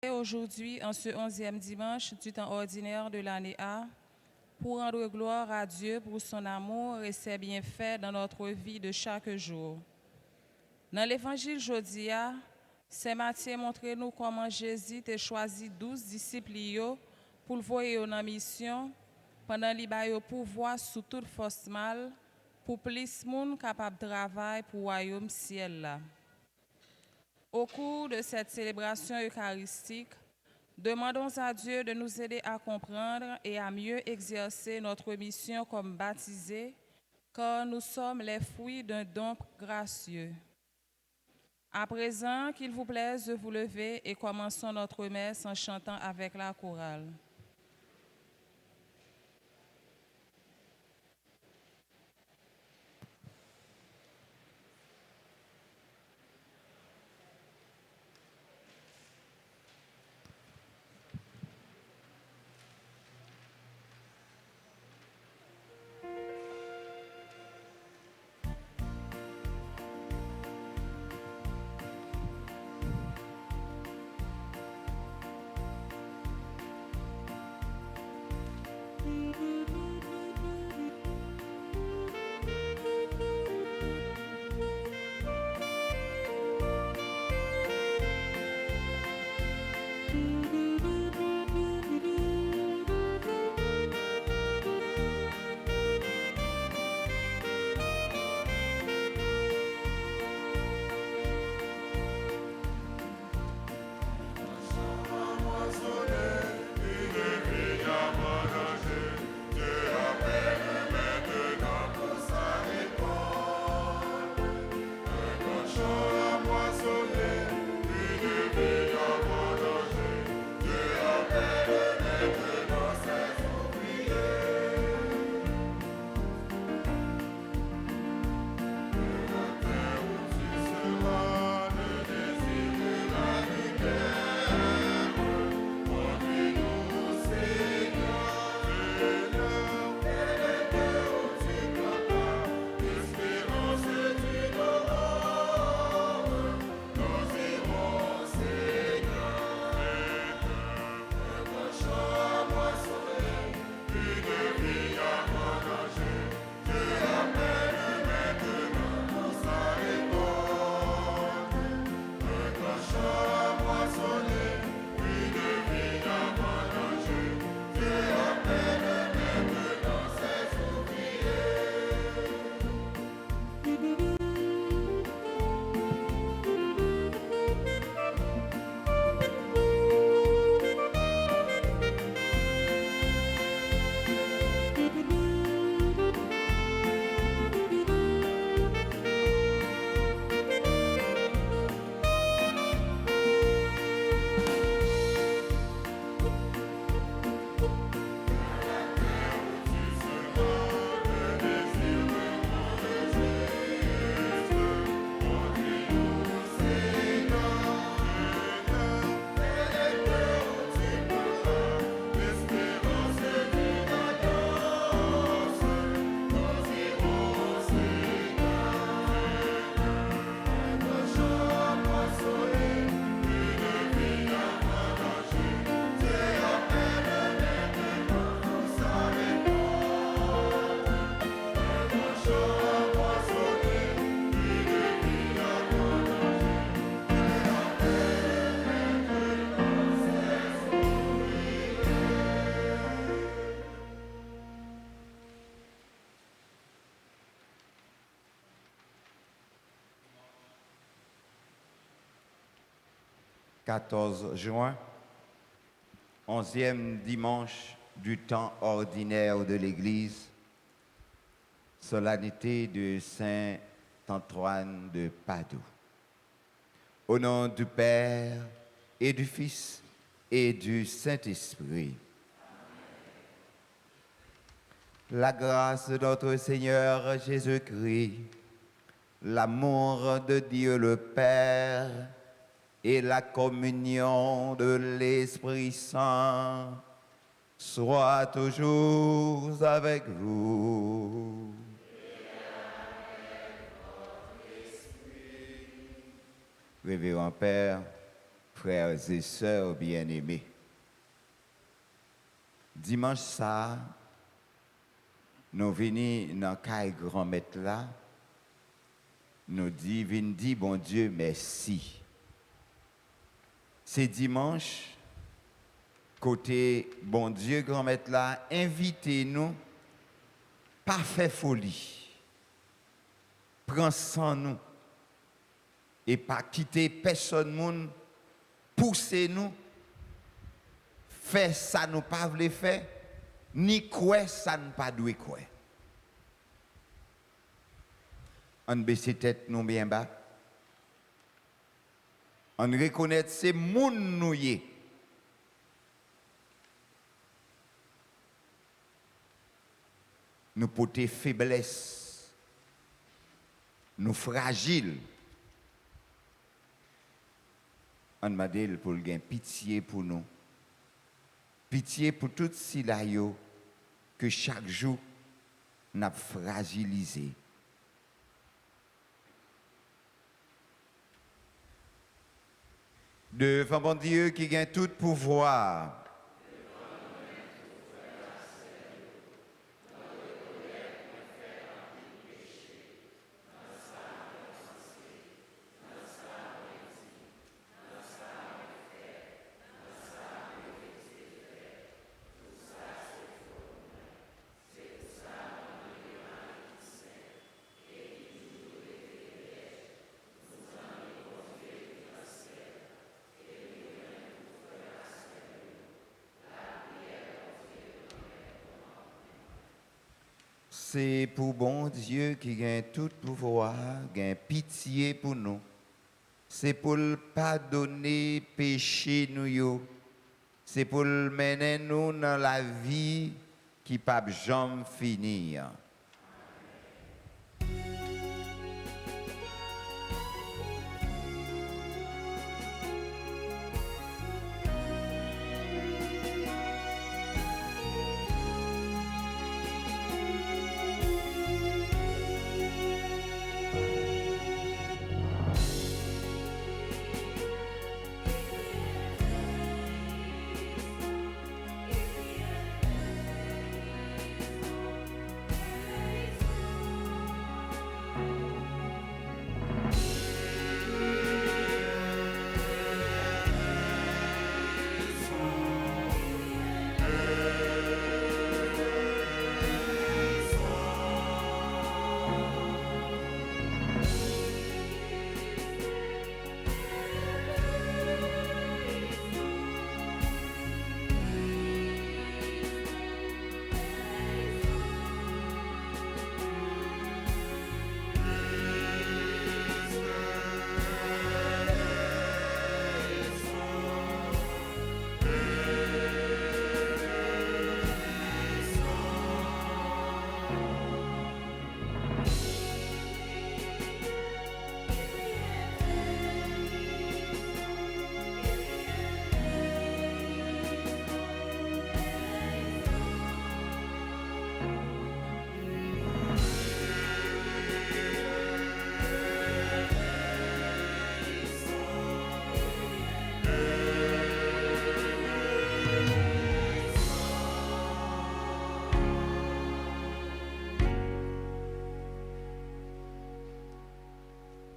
Aujourd'hui, en ce 11e dimanche du temps ordinaire de l'année A, pour rendre gloire à Dieu pour son amour et ses bienfaits dans notre vie de chaque jour. Dans l'évangile Jodia, Saint Matthieu montre nous comment Jésus a choisi 12 disciples pour le voyer en mission pendant qu'il a eu pouvoir sous toute force mal pour plus de monde capable de travailler pour le royaume ciel là. Au cours de cette célébration eucharistique, demandons à Dieu de nous aider à comprendre et à mieux exercer notre mission comme baptisés, car nous sommes les fruits d'un don gracieux. À présent, qu'il vous plaise de vous lever et commençons notre messe en chantant avec la chorale. « 14 juin, 11e dimanche du temps ordinaire de l'Église, solennité de Saint Antoine de Padoue. Au nom du Père et du Fils et du Saint-Esprit. La grâce de notre Seigneur Jésus-Christ, l'amour de Dieu le Père et la communion de l'Esprit Saint soient toujours avec vous. Révérend Père, frères et sœurs bien-aimés. Dimanche ça, nous venons dans le grand-maître là, nous disons, bon Dieu, merci. C'est dimanche, côté bon Dieu, grand-maître là, invitez-nous, pas faire folie, prends sans nous, et pas quitter personne, moun, pousser nous, faire ça nous pas voulons faire, ni quoi ça nous pas doué quoi. On baisse tête nous bien bas. On reconnaît c'est moun nous yé. Nous porter faiblesse. Nous fragiles. On m'a dit pour gagner pitié pour nous. Pitié pour tout si là que chaque jour n'a fragilisé. Devant mon Dieu qui gagne tout pouvoir. C'est pour bon Dieu qui gagne tout pouvoir, gagne pitié pour nous. C'est pour le pardonner péché nous yo. C'est pour le mener nous dans la vie qui pas jamais finir.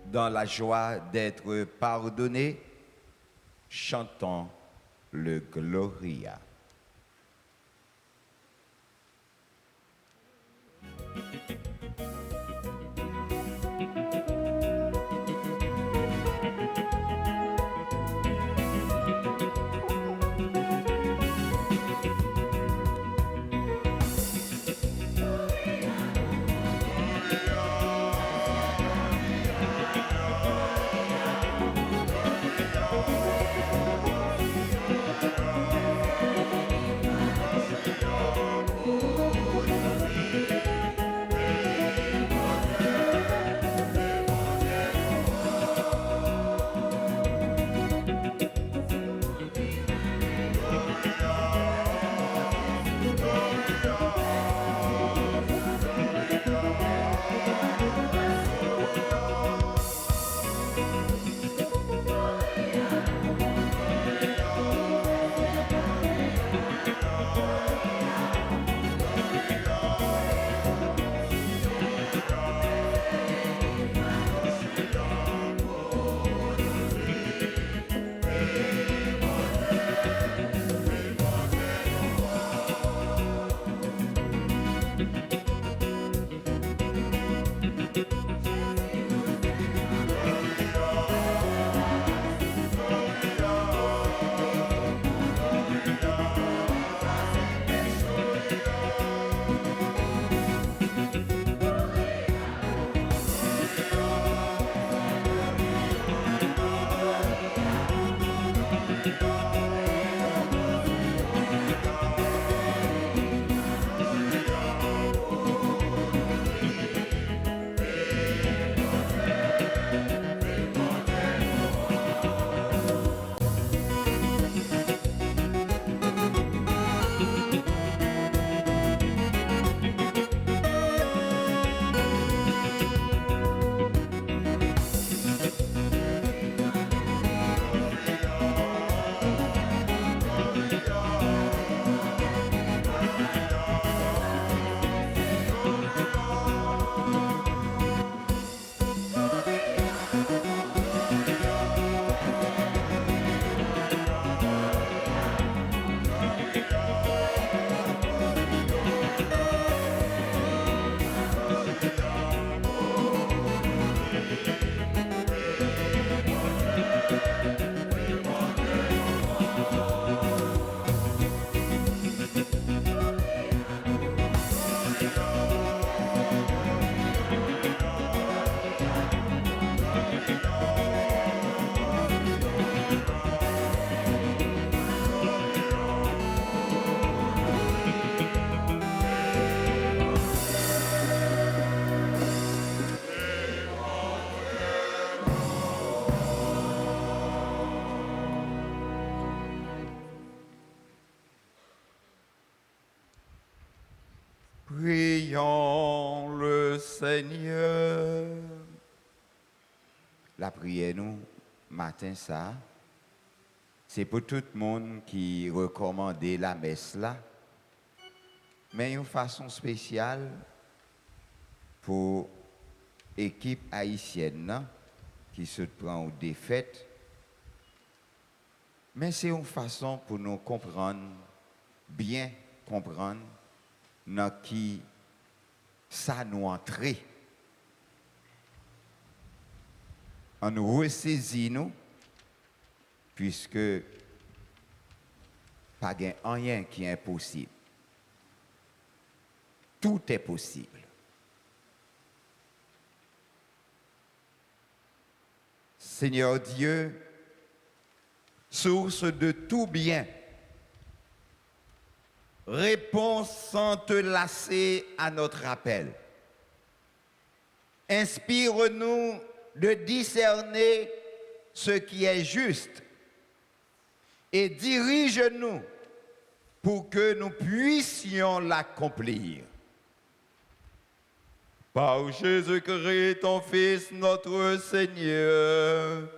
Dans la joie d'être pardonné, chantons le Gloria. Prions le Seigneur. La prière, nous, matin, ça, c'est pour tout le monde qui recommandait la messe là, mais une façon spéciale pour l'équipe haïtienne là, qui se prend aux défaites. Mais c'est une façon pour nous comprendre, bien comprendre, dans qui ça nous entrait. On nous ressaisit nous, puisque pas rien qui est impossible. Tout est possible. Seigneur Dieu, source de tout bien, réponds sans te lasser à notre appel. Inspire-nous de discerner ce qui est juste et dirige-nous pour que nous puissions l'accomplir. Par Jésus-Christ, ton Fils, notre Seigneur,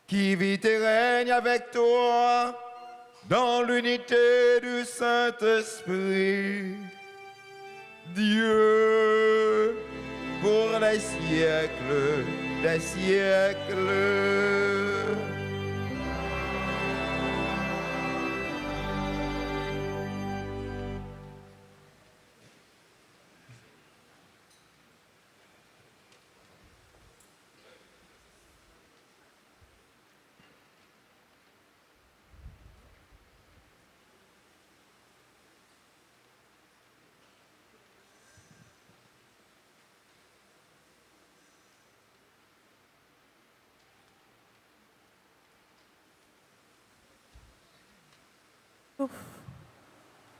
qui vit et règne avec toi dans l'unité du Saint-Esprit, Dieu, pour les siècles des siècles.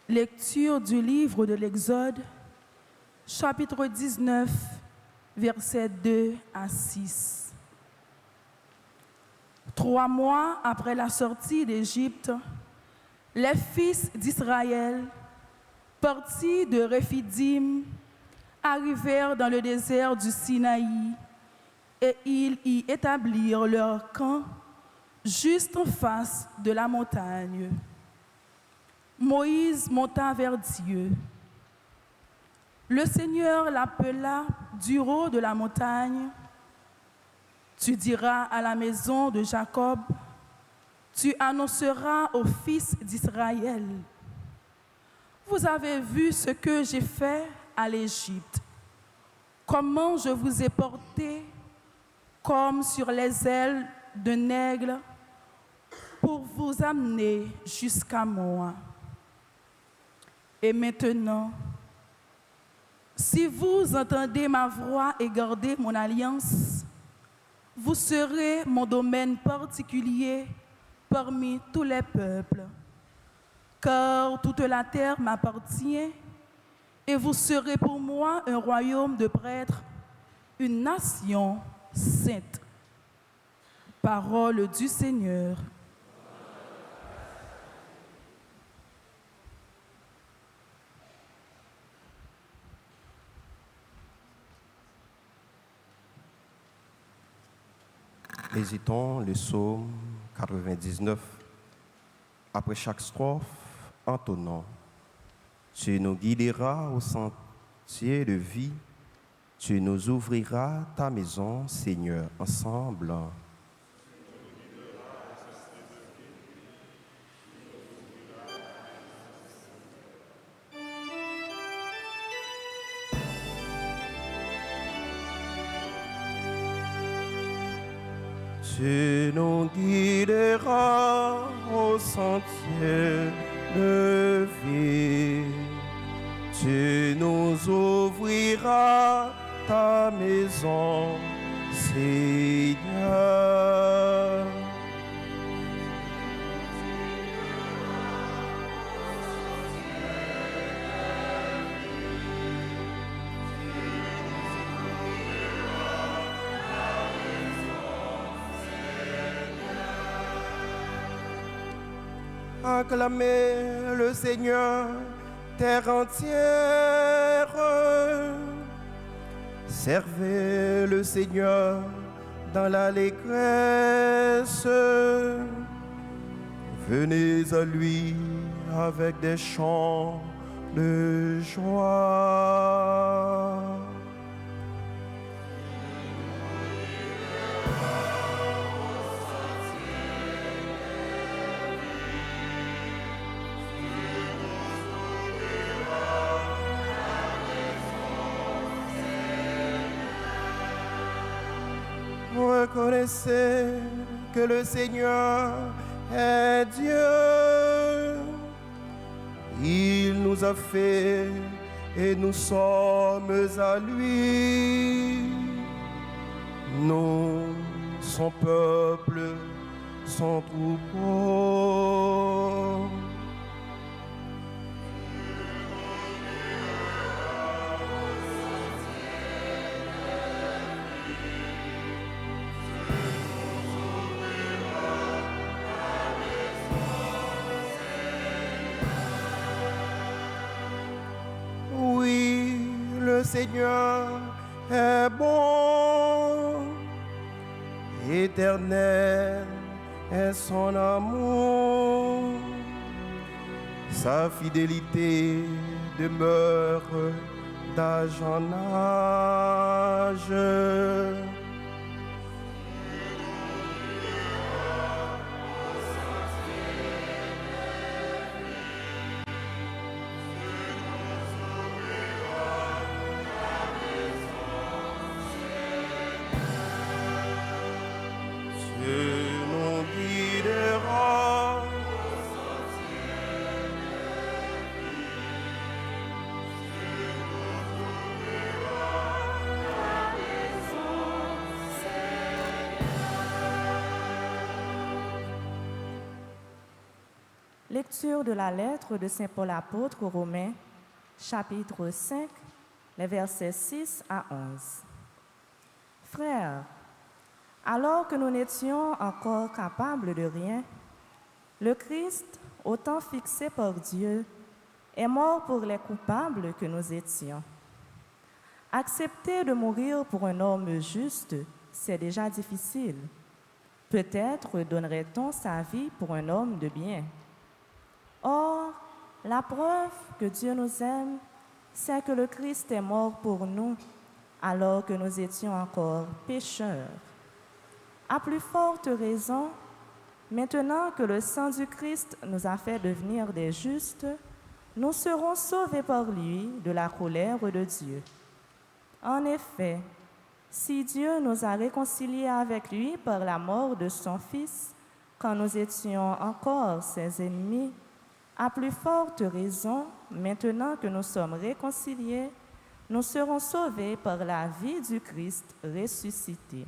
Lecture du livre de l'Exode, chapitre 19, versets 2 à 6. 3 mois après la sortie d'Égypte, les fils d'Israël, partis de Rephidim, arrivèrent dans le désert du Sinaï et ils y établirent leur camp juste en face de la montagne. Moïse monta vers Dieu. Le Seigneur l'appela du haut de la montagne. Tu diras à la maison de Jacob, tu annonceras aux fils d'Israël. Vous avez vu ce que j'ai fait à l'Égypte, comment je vous ai porté comme sur les ailes d'un aigle pour vous amener jusqu'à moi. Et maintenant, si vous entendez ma voix et gardez mon alliance, vous serez mon domaine particulier parmi tous les peuples, car toute la terre m'appartient, et vous serez pour moi un royaume de prêtres, une nation sainte. Parole du Seigneur. Hésitons le psaume 99. Après chaque strophe, entonnons. Tu nous guideras au sentier de vie, tu nous ouvriras ta maison, Seigneur, ensemble. Tu nous guideras au sentier de vie. Tu nous ouvriras ta maison, Seigneur. Acclamez le Seigneur, terre entière. Servez le Seigneur dans l'allégresse. Venez à lui avec des chants de joie. Reconnaissez que le Seigneur est Dieu. Il nous a fait et nous sommes à lui. Nous, son peuple, son troupeau. Oui, le Seigneur est bon, éternel est son amour, sa fidélité demeure d'âge en âge. Lecture de la lettre de Saint Paul apôtre aux Romains, chapitre 5, les versets 6 à 11. Frères, alors que nous n'étions encore capables de rien, le Christ, au temps fixé par Dieu, est mort pour les coupables que nous étions. Accepter de mourir pour un homme juste, c'est déjà difficile. Peut-être donnerait-on sa vie pour un homme de bien. Or, la preuve que Dieu nous aime, c'est que le Christ est mort pour nous, alors que nous étions encore pécheurs. À plus forte raison, maintenant que le sang du Christ nous a fait devenir des justes, nous serons sauvés par lui de la colère de Dieu. En effet, si Dieu nous a réconciliés avec lui par la mort de son Fils, quand nous étions encore ses ennemis, à plus forte raison, maintenant que nous sommes réconciliés, nous serons sauvés par la vie du Christ ressuscité.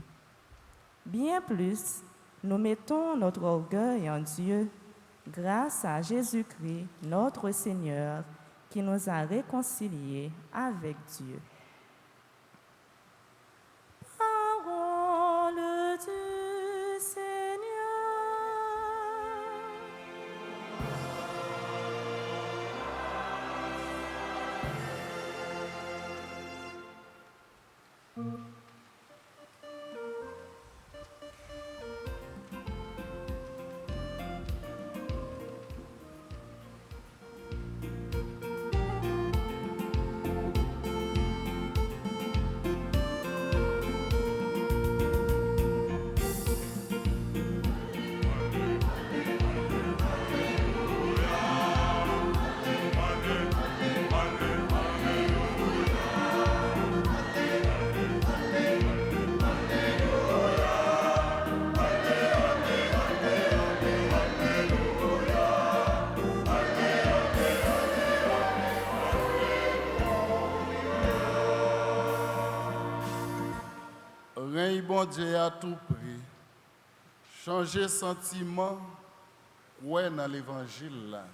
Bien plus, nous mettons notre orgueil en Dieu, grâce à Jésus-Christ, notre Seigneur, qui nous a réconciliés avec Dieu. Parole du Seigneur. Reine bon Dieu à tout prix, changer sentiment, ouais dans l'évangile là.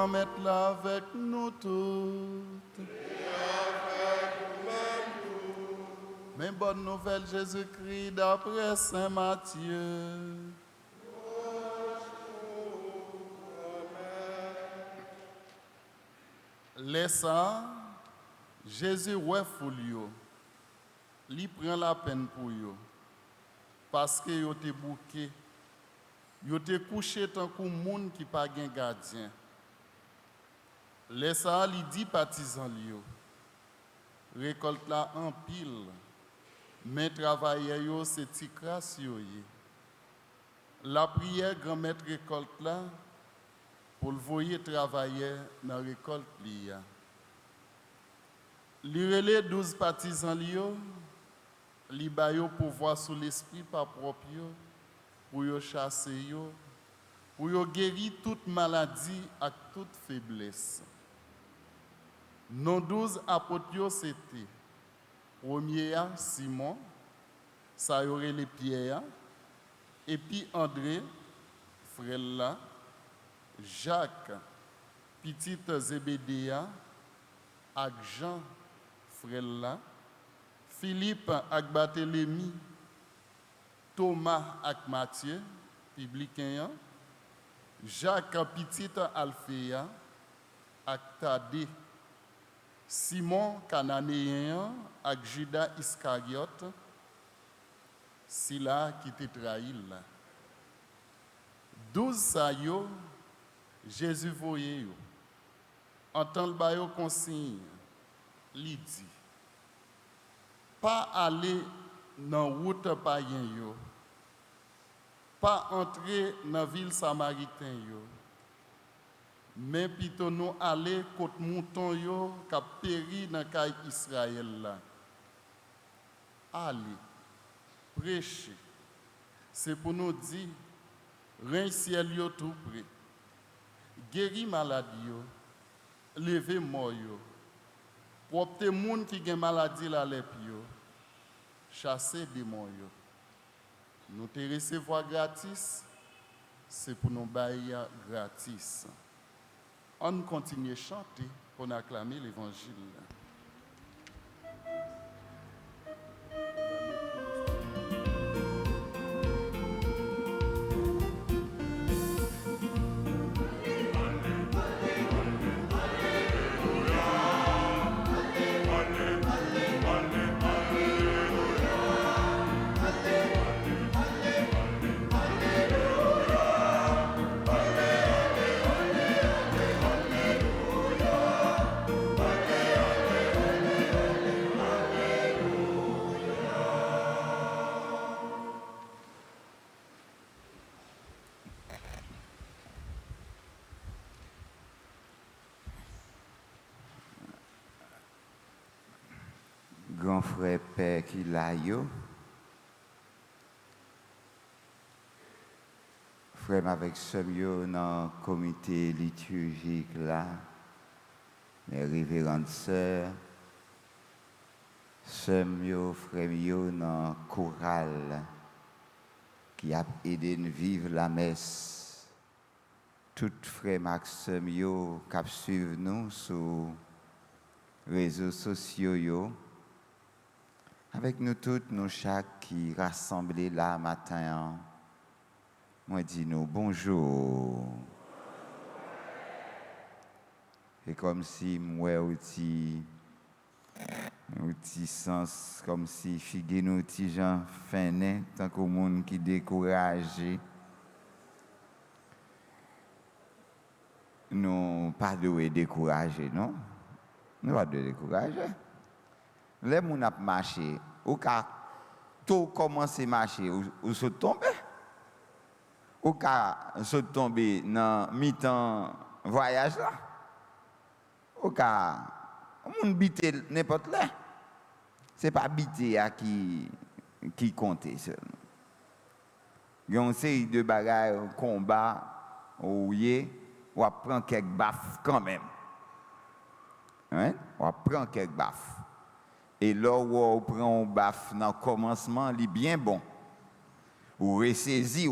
grand maître là avec nous toutes. Mais bonne nouvelle, Jésus-Christ, d'après Saint Matthieu. Laissant, Jésus ouais foulio. Il prend la peine pour yo. Parce que yo te bouqué. Yo te couché tant que monde qui pas gen gardien. Laissant, il dit partisan yo. Récolte la en pile. Mais travailler yo c'est ti crasse yo. La prière grand maître récolte là pour le voyer travailler dans récolte liya. Li relè 12 partisans liyo, li ba yo pouvoir sous l'esprit par propre yo, pour yo chasser yo, pour yo guérir toute maladie et toute faiblesse. Non 12 apôtres yo c'était premier Simon, ça y aurait les Pierre, et puis André, frère là, Jacques, petit Zébédéa, ak Jean, frère là, Philippe ak Barthélemy, Thomas ak Matthieu, publicain, Jacques petit Alphéa, ak Thaddée, Simon Cananéen ak Judas Iscariote, c'est là qui te trahi là. 12 sa yo, Jésus voyait yo. En tant que consigne, il dit, pas aller dans la route païen yo, pas entrer dans la ville samaritaine yo, mais plutôt nous aller côté mouton yo qui péri dans caille Israël là. Allez, prêcher. C'est pour nous dire, rein ciel yo tout près. Guérir maladie yo, lever mort yo. Propter moun qui gen maladie la lep yo, chasser démon yo. Nous te recevoir gratis, c'est pour nous bailler gratis. On continue à chanter pour acclamer l'évangile. Grand frère Père qui l'a yo, frère avec Semio dans le comité liturgique là, les révérendes sœurs, Semio, frère yo dans le choral qui a aidé nous vivre la messe. Tout frère Maxime yo qui suivent nous sur les réseaux sociaux yo. Avec nous toutes, nous chaque qui rassemblés là matin, moi dis nous bonjour. C'est comme si moi outil sens comme si figue nous petit gens fin tant qu'au monde qui découragé. Nous pas de décourager non. Nous pas de décourager. Les gens qui marché, ou ka tout commencer à marcher, ou se tomber. Ou ka se tomber dans mi-temps voyage là. Ou ka moun bité n'importe là. C'est pas bité qui compte seulement. Il y a une série de bagages combat ou prend quelques baffes quand même. Hein? On prend quelques baffes. Et là où on prend un baf dans le commencement, il est bien bon. Ou ressaisi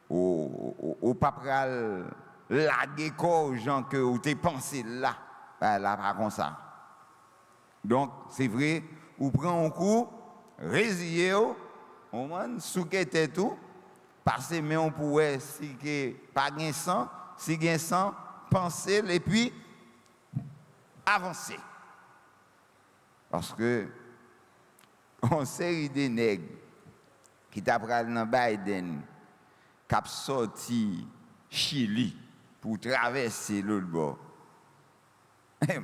ou pas pral laguer corps gens que ou t'es pensé là, là pas comme ça. Donc c'est vrai, ou prend un coup, résilier, on man souqueter tout, parce mais on pourrait si que pas gain sang, si gain sang, penser et puis avancer. Parce que on série de nègres qui t'a pris dans Biden, qui a sorti Chili pour traverser l'autre bord.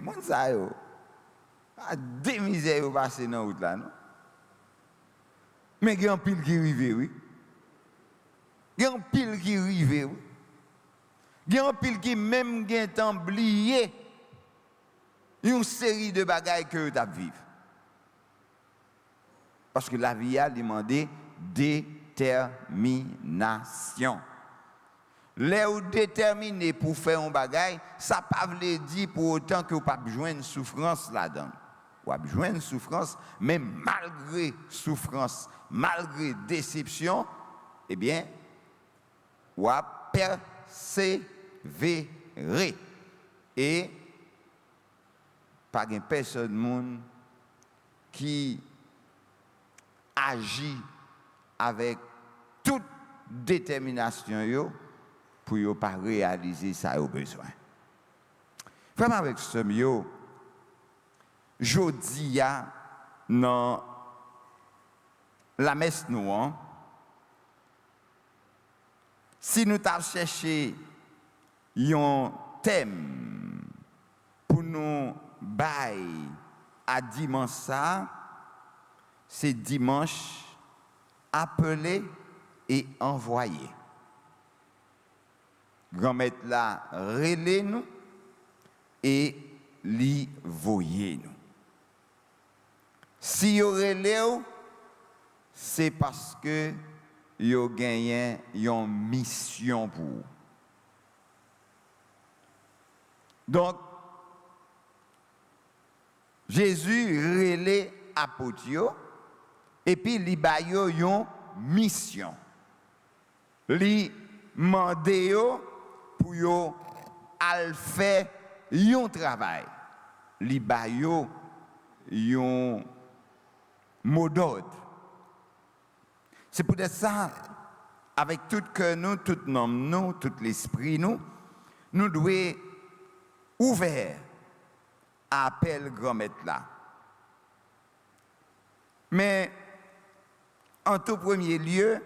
Mon ça yo, a des misères passer dans route là non. Mais il y a un pile qui rive oui. Il y a un pile qui rive oui. Il y a un pile qui même gen temps oublié une série de bagailles que tu as vivre. Parce que la vie a demandé détermination. Les ou déterminé pour faire un bagaille, ça ne veut pas dire pour autant que vous n'avez pas besoin de souffrance là-dedans. Vous avez besoin de souffrance, mais malgré souffrance, malgré déception, eh bien, vous avez persévéré. Et pas de personne qui agit avec toute détermination yo, pour ne pas réaliser ça au besoin. Vraiment avec ce mieux, jodi a dans la messe nous, si nous t'avons cherché un thème pour nous bailler à dimanche ça, c'est dimanche appelé et envoyé. Grand-mère là relé nous et li voyer nous. Si yo relé c'est parce que yo gagné une mission pour vous. Donc Jésus relé apôtre et puis li ba yo une mission. Li mandé yo pour yo al faire un travail. Li ba yo un mot d'ordre. C'est pour ça, avec tout cœur nous, tout nom nous, tout l'esprit nous devons ouvert à appel grand-mère là. Mais en tout premier lieu,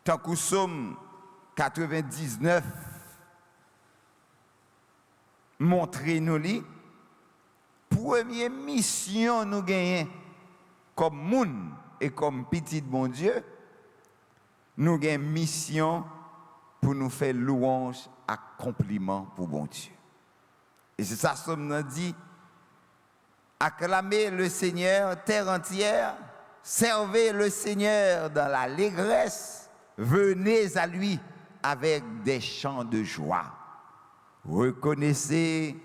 tant que Somme 99 montrez-nous li, première mission nous gagnons comme moun et comme petit bon Dieu, nous gagnons mission pour nous faire louange, accomplissement pour bon Dieu. Et c'est ça Somme nous dit, acclamez le Seigneur terre entière, servez le Seigneur dans l'allégresse, venez à lui avec des chants de joie. Reconnaissez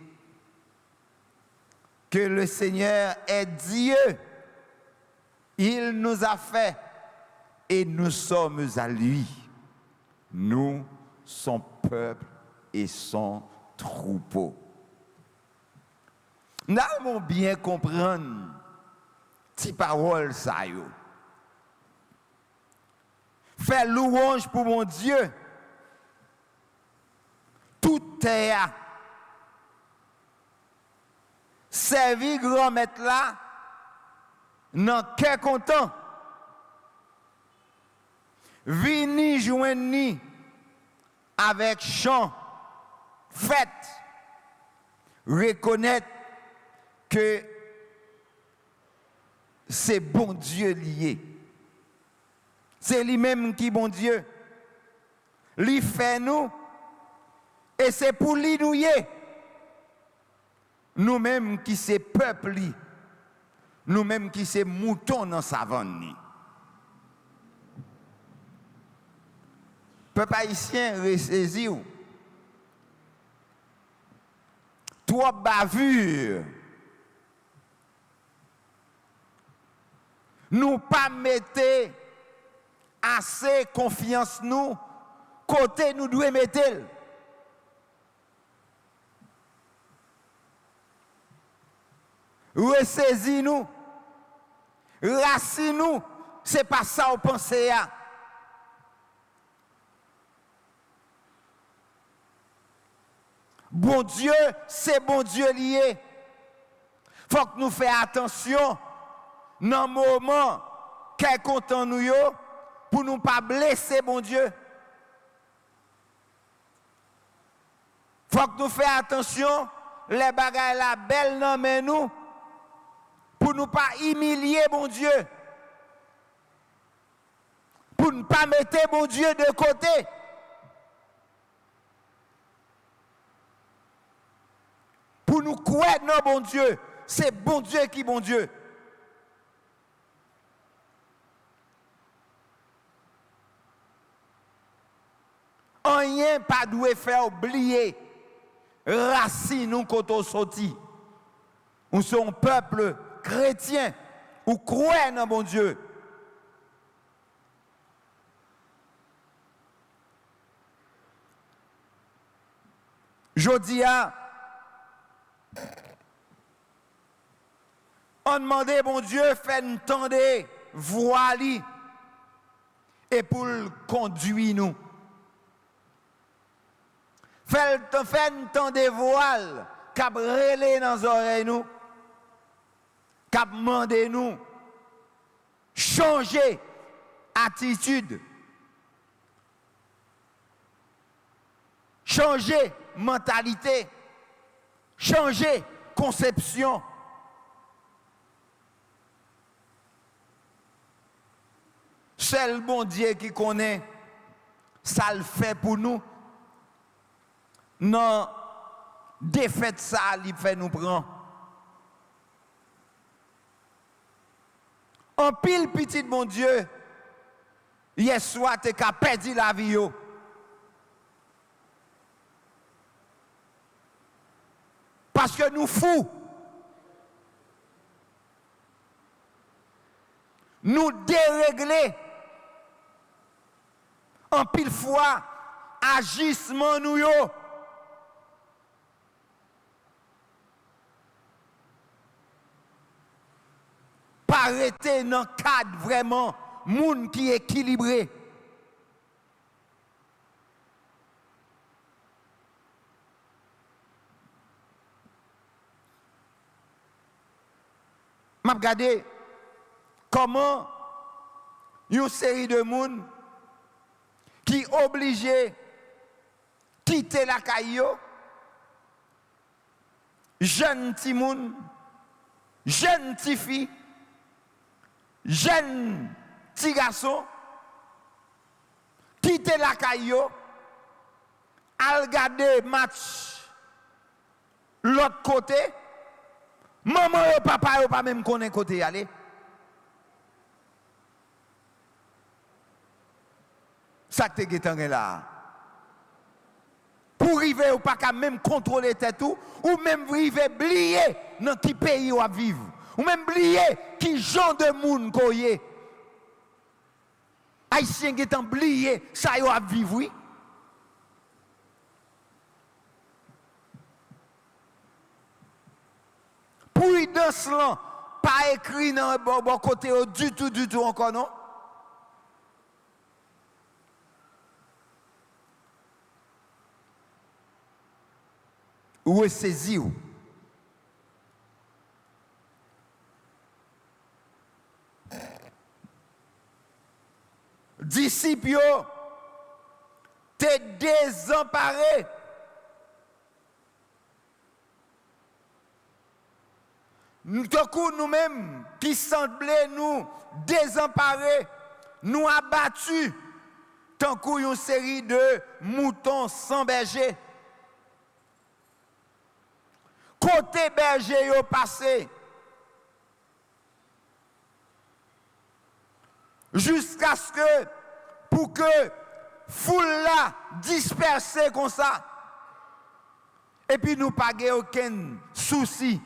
que le Seigneur est Dieu. Il nous a fait et nous sommes à lui. Nous, son peuple et son troupeau. Nous allons bien comprendre ces paroles ça yo. Faire louange pour mon Dieu. Tout est à. Servir grand-mère là, non qu'est content. Vini joindre avec chant, fête, reconnaître que c'est bon Dieu lié. C'est lui-même qui est bon Dieu. Lui fait nous et c'est pour lui nous y est. Nous-mêmes qui c'est peuple, nous-mêmes qui c'est mouton dans sa vanne. Peuple haïtien ressaisi ou. Trop bavure. Nous pas mettez assez confiance nous côté nous devons mettre. ressaisis-nous, racine-nous. Ce n'est pas ça qu'on pensait. Bon Dieu, c'est bon Dieu lié. Il faut que nous fassions attention dans le moment qu'est content nous pour ne pas blesser bon Dieu. Il faut que nous fassions attention les bagailles la belle non mais nous pour ne pas humilier bon Dieu. Pour ne pas mettre bon Dieu de côté. Pour nous croire dans bon Dieu. C'est bon Dieu qui est bon Dieu. Rien pas doit faire oublier racine nous quand on sorti. Nous sommes un peuple chrétien ou croit dans bon Dieu. Jodia, on demandait bon Dieu fait entendre voix li et pour conduire nous. Fait entendre voile cap relé dans les oreilles nous, cap demander nous changer attitude, changer mentalité, changer conception. Seul bon Dieu qui connaît, ça le fait pour nous. Non, défaite ça, il fait nous prendre. En pile petit bon Dieu, hier soir, tu as perdu la vie. Parce que nous fous. Nous dérégler. En pile fois, agissement nous yo. Pas arrêter dans le cadre vraiment, monde qui est équilibré. M'a regardé comment une série de monde qui obligé quitter la caillou, jeune petit monde, jeune petit fille, jeune petit garçon, quitter la caillou, à regarder match l'autre côté. Maman et papa ne pas même connaître côté aller. Ça que tu es là. Pour arriver ou pas même contrôler tête ou même arriver oublier dans qui pays ou vivre. Ou même oublier qui genre de monde qu'on y. Haïtien qui est oublié ça y a vivre oui. Prudence là, pas écrit dans le bon côté du tout encore non. Où est saisi ou? Disciples, t'es désemparé. Nous-mêmes qui semblaient nous désemparés, nous abattus, tant qu'une série de moutons sans berger. Côté berger yo passé. Jusqu'à ce que, pour que foule là dispersée comme ça, et puis nous pas aucun souci.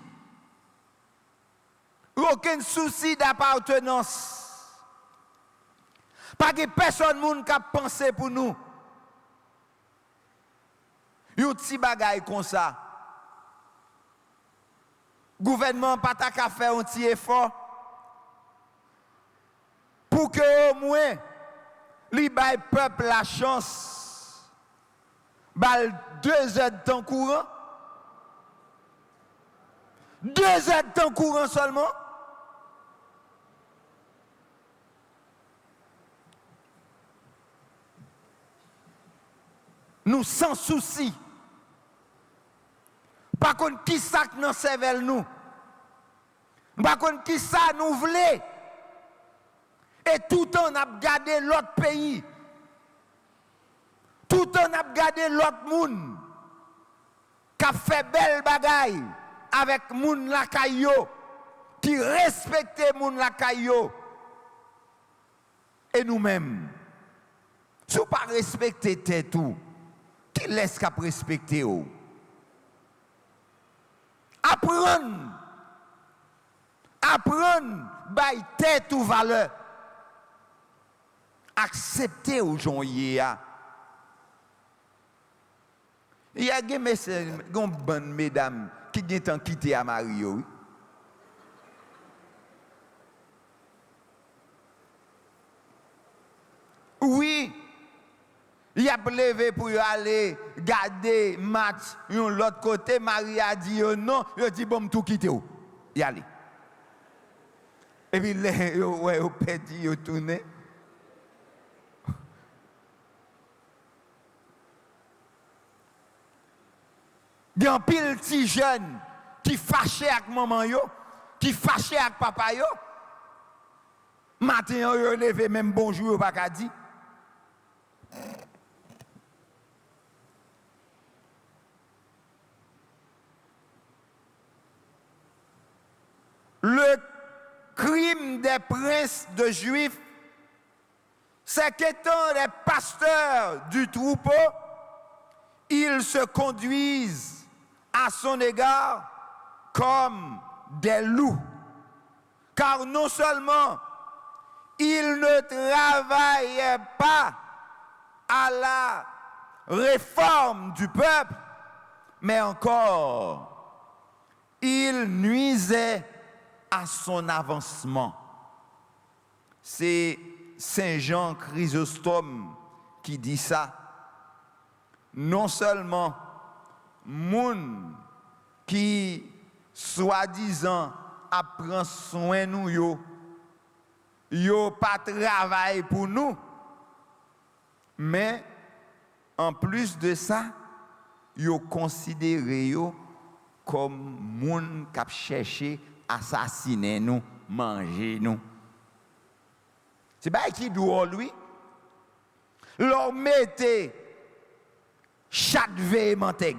Aucun souci d'appartenance. Pas que personne qui a pensé pour nous. Un petit bagaille comme ça. gouvernement pas ta qu'à faire un petit effort pour que au moins li bail peuple la chance bal 2 heures de temps courant 2 heures de temps courant seulement. Nous sans souci. Par contre, qui ça que nous cervelle nous? Par contre, qui ça nous voulait? Et tout le temps, on a gardé l'autre pays. Tout le temps, on a gardé l'autre monde. Qui a fait belle bagaille avec moun la kayo. Qui respecte moun la kayo. Et nous-mêmes. Si vous ne respectez pas tout, qui laisse qu'à respecter vous? Apprendre. Apprendre, by tête ou valeur. Accepter aujourd'hui. Il y a des bonnes mesdames qui ont quitté à Mario. Oui, il y a levé pour aller garder match de l'autre côté. Marie a dit non, il a dit bon, tout quitter. Il y a allé. Et puis, ouais, au pédi, il tourné. Il y a un pile petit jeune qui fâché avec maman, qui fâché avec papa. Matin, il levé même bonjour, pas qu'à dire. Le crime des princes de Juifs, c'est qu'étant les pasteurs du troupeau, ils se conduisent à son égard comme des loups. Car non seulement ils ne travaillaient pas à la réforme du peuple, mais encore, ils nuisaient à son avancement. C'est Saint Jean Chrysostome qui dit ça. Non seulement moun qui soi-disant apprend soin nous yo pas travail pour nous, mais en plus de ça, yo considéré yo comme moun qui cherché assassiner nous, manger nous. C'est pas qui doit lui. Leur mettez chat véhémentègue.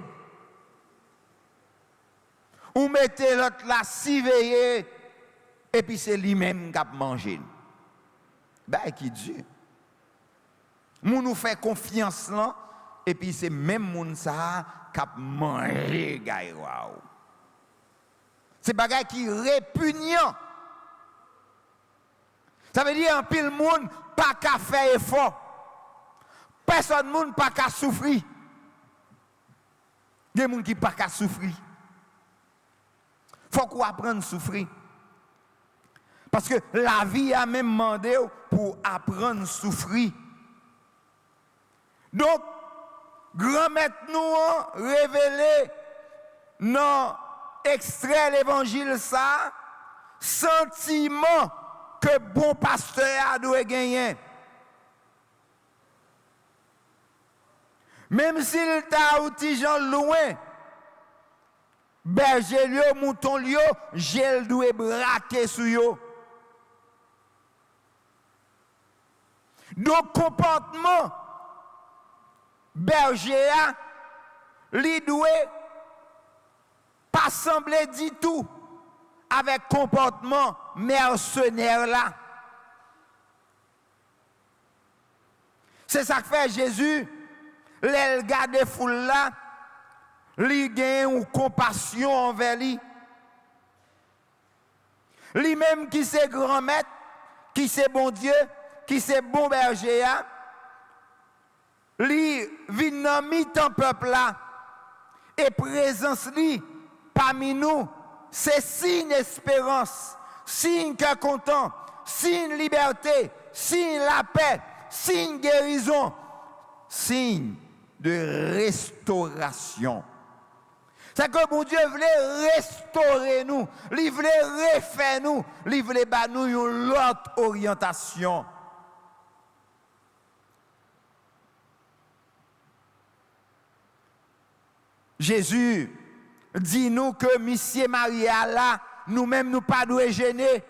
Ou mettez l'autre là si veillé et puis c'est lui-même qui a mangé. Ben qui Dieu. Moun nous fait confiance là et puis c'est même moun ça qui a mangé gay waouh. C'est bagay qui répugnant. Ça veut dire un pile monde pas qu'à faire effort. Personne monde pas qu'à souffrir. Il y a des gens qui pas qu'à souffrir. Faut qu'on apprenne à souffrir. Parce que la vie a même demandé pour apprendre à souffrir. Donc, grand-maître nous révélé non extrait l'évangile ça, sentiment que bon pasteur a doit gagner. Même s'il t'a outil gens loin, berger lieu, mouton lieu, j'ai doit braquer sur yo. Donc comportement berger a li doit pas sembler du tout avec comportement mercenaire là. C'est ça que fait Jésus, l'el garde foule là, li gen ou compassion envers lui. Lui même qui c'est grand maître, qui c'est bon Dieu, qui c'est bon berger, lui vient dans mi-temps peuple là et présence lui parmi nous c'est signe espérance, signe cœur content, signe liberté, signe la paix, signe guérison, signe de restauration. C'est que mon Dieu voulait restaurer nous, il voulait refaire nous, il voulait nous une autre orientation. Jésus dit nous que Monsieur Maria là, nous-mêmes nous pas doit gêner.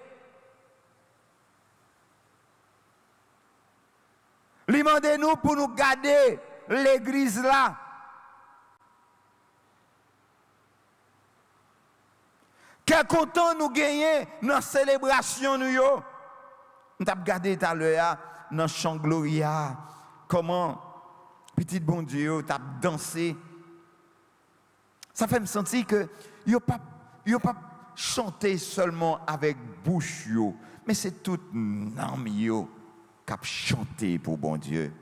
Il demande nous pour nous garder l'église là. Quel content nous gagner dans la célébration nous yo. Nous avons regardé tout à l'heure dans chant Gloria comment petit bon Dieu t'a dansé. Ça fait me sentir que yo pas chanter seulement avec bouche yo, mais c'est tout âme yo qui a chanté pour bon Dieu.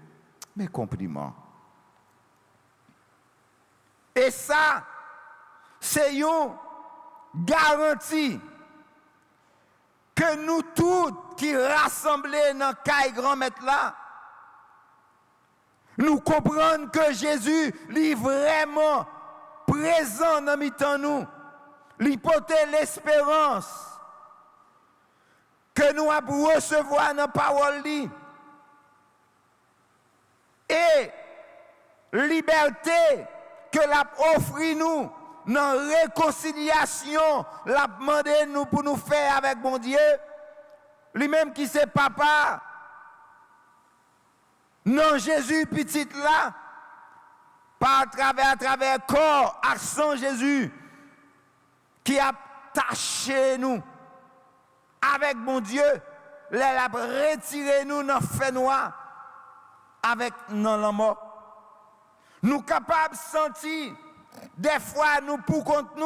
Mes compliments. Et ça c'est une garantie que nous tous qui rassemblés dans caille grand maître là, nous comprenons que Jésus est vraiment présent dans mi-temps nous, il porte l'espérance que nous avons recevoir dans la parole li. Et liberté que l'a offre nous dans la réconciliation, l'a demandé nous pour nous faire avec mon Dieu. Lui-même qui c'est papa, non Jésus petit là, à travers corps, accent Jésus, qui a taché nous avec mon Dieu, il a retiré nous dans le fait noir avec dans la mort. Nous capables de sentir, des fois nous pour contre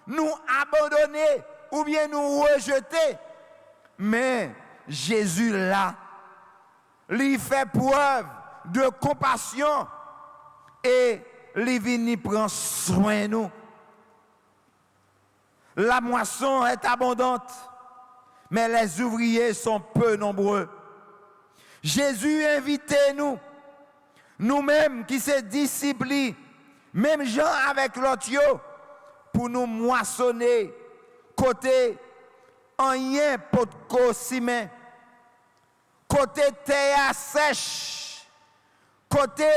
nous abandonner ou bien nous rejeter. Mais Jésus là, il fait preuve de compassion et il vient prendre soin de nous. La moisson est abondante, mais les ouvriers sont peu nombreux. Jésus invitait nous, nous-mêmes qui sommes disciples, même gens avec l'autre, pour nous moissonner, côté en rien pour ciment, côté terre sèche, côté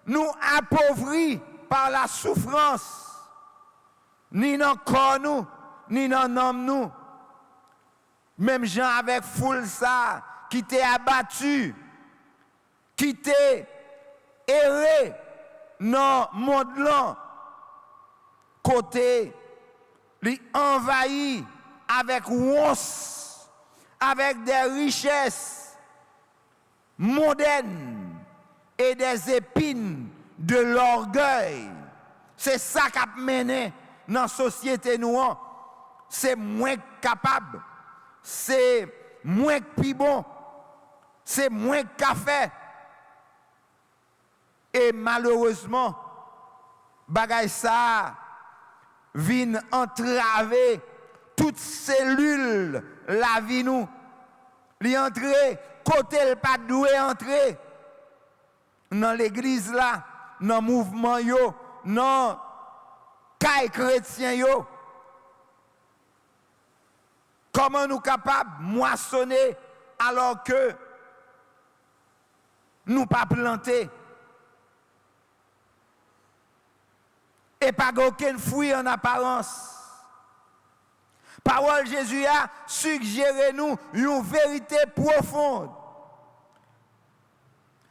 nous appauvris par la souffrance, ni dans le corps nous, ni dans l'âme nous. Même gens avec foule ça, qui t'est abattu, qui t'est erré dans le monde là, côté, li envahi avec once, avec des richesses mondaines et des épines de l'orgueil. C'est ça qui a mené dans la société noire. C'est moins capable, c'est moins plus bon, c'est moins qu'a fait. Et malheureusement, bagay ça vient entraver toute cellule la vie nous. Li entrer côté le pas doué entrer dans l'église là, dans mouvement yo, dans caille chrétien yo. Comment nous capables moissonner alors que nous pas planter et pas aucun fruit en apparence. Parole Jésus a suggéré nous une vérité profonde.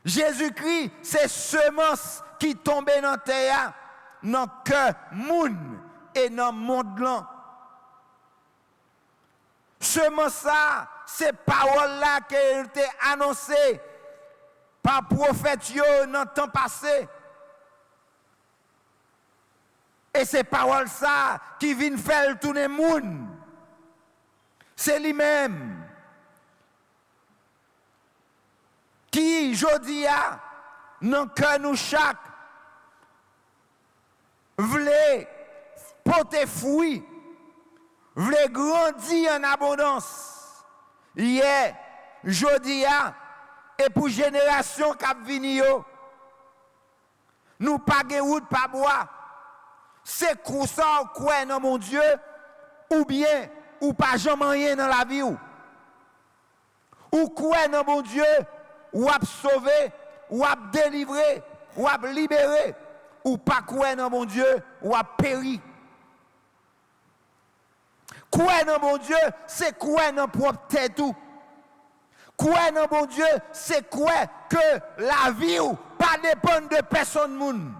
Jésus-Christ, c'est semence qui tombe dans la terre, dans le cœur moun et dans le monde là. Semence ça, c'est parole là qui a été annoncée par prophète dans le temps passé. Et c'est parole ça qui vient faire tourner le monde. C'est lui-même qui, jodi a, dans cœur nous chaque, voulait porter fruit voulez grandir en abondance, hier, jodi a, et pour génération qui vient, nous pas de route, pas bois. C'est ça quoi dans mon Dieu, ou bien, ou pas jamais rien dans la vie. Ou quoi dans mon Dieu, ou à sauver, ou à délivrer, ou à libérer, ou pas quoi dans mon Dieu, ou à périr. Quoi dans mon Dieu, c'est quoi dans propre tête tout. Quoi dans mon Dieu, c'est quoi que la vie ou pas dépend de personne moun.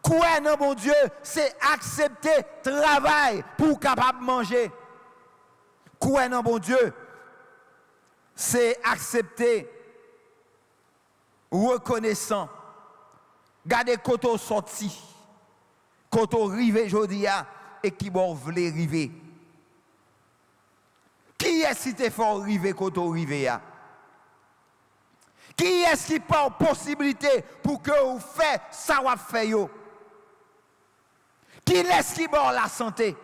Quoi dans mon Dieu, c'est accepter travail pour capable manger. Quoi dans mon Dieu, c'est accepter reconnaissant. Gardez koto sorti, koto rive jodia et qui bon vle rive. Qui est-ce qui te fait rive koto rive ya? Qui est-ce qui pas possibilité pour que vous fait ça ou fait yo? Qui laisse qui bon la santé?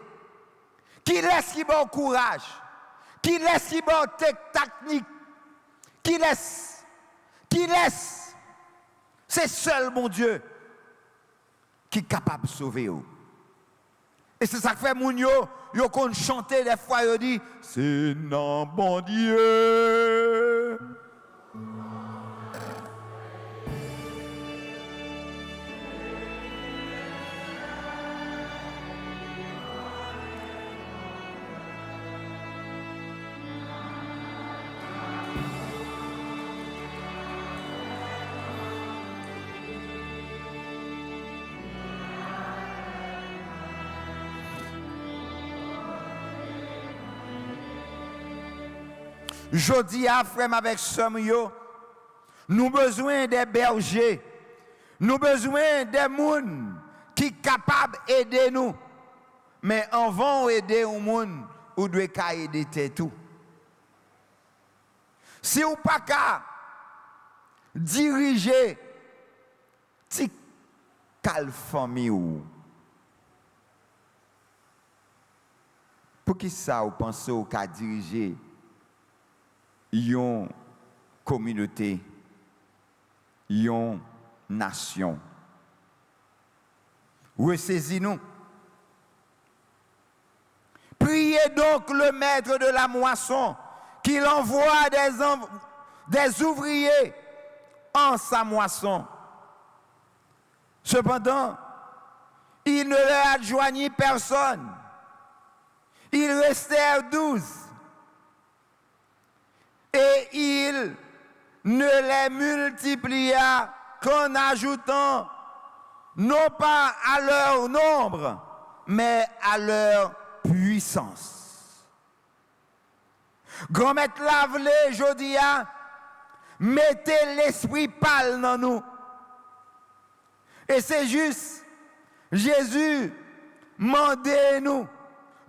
Qui laisse qui bon courage? Qui laisse qui bon technique? Qui laisse? Qui laisse? C'est seul mon Dieu qui est capable de sauver vous. Et c'est ça que fait moun yo qu'on chanter des fois yo dit c'est non bon Dieu. Jodi a frère avec somme yo, nous besoin des bergers, nous besoin des moun qui capable aider nous. Mais avant aider un moun, ou doit ka aider tout. Si ou pas ka diriger ti kal famille ou. Pour qui ça ou pense ou ka diriger yon communauté, yon nation. Ressaisis-nous. Priez donc le maître de la moisson qu'il envoie des ouvriers en sa moisson. Cependant, il ne leur adjoignit personne. Ils restèrent 12. Et il ne les multiplia qu'en ajoutant non pas à leur nombre, mais à leur puissance. Grand maître Lavele, jodia, mettez l'esprit pâle dans nous. Et c'est juste, Jésus, mandez-nous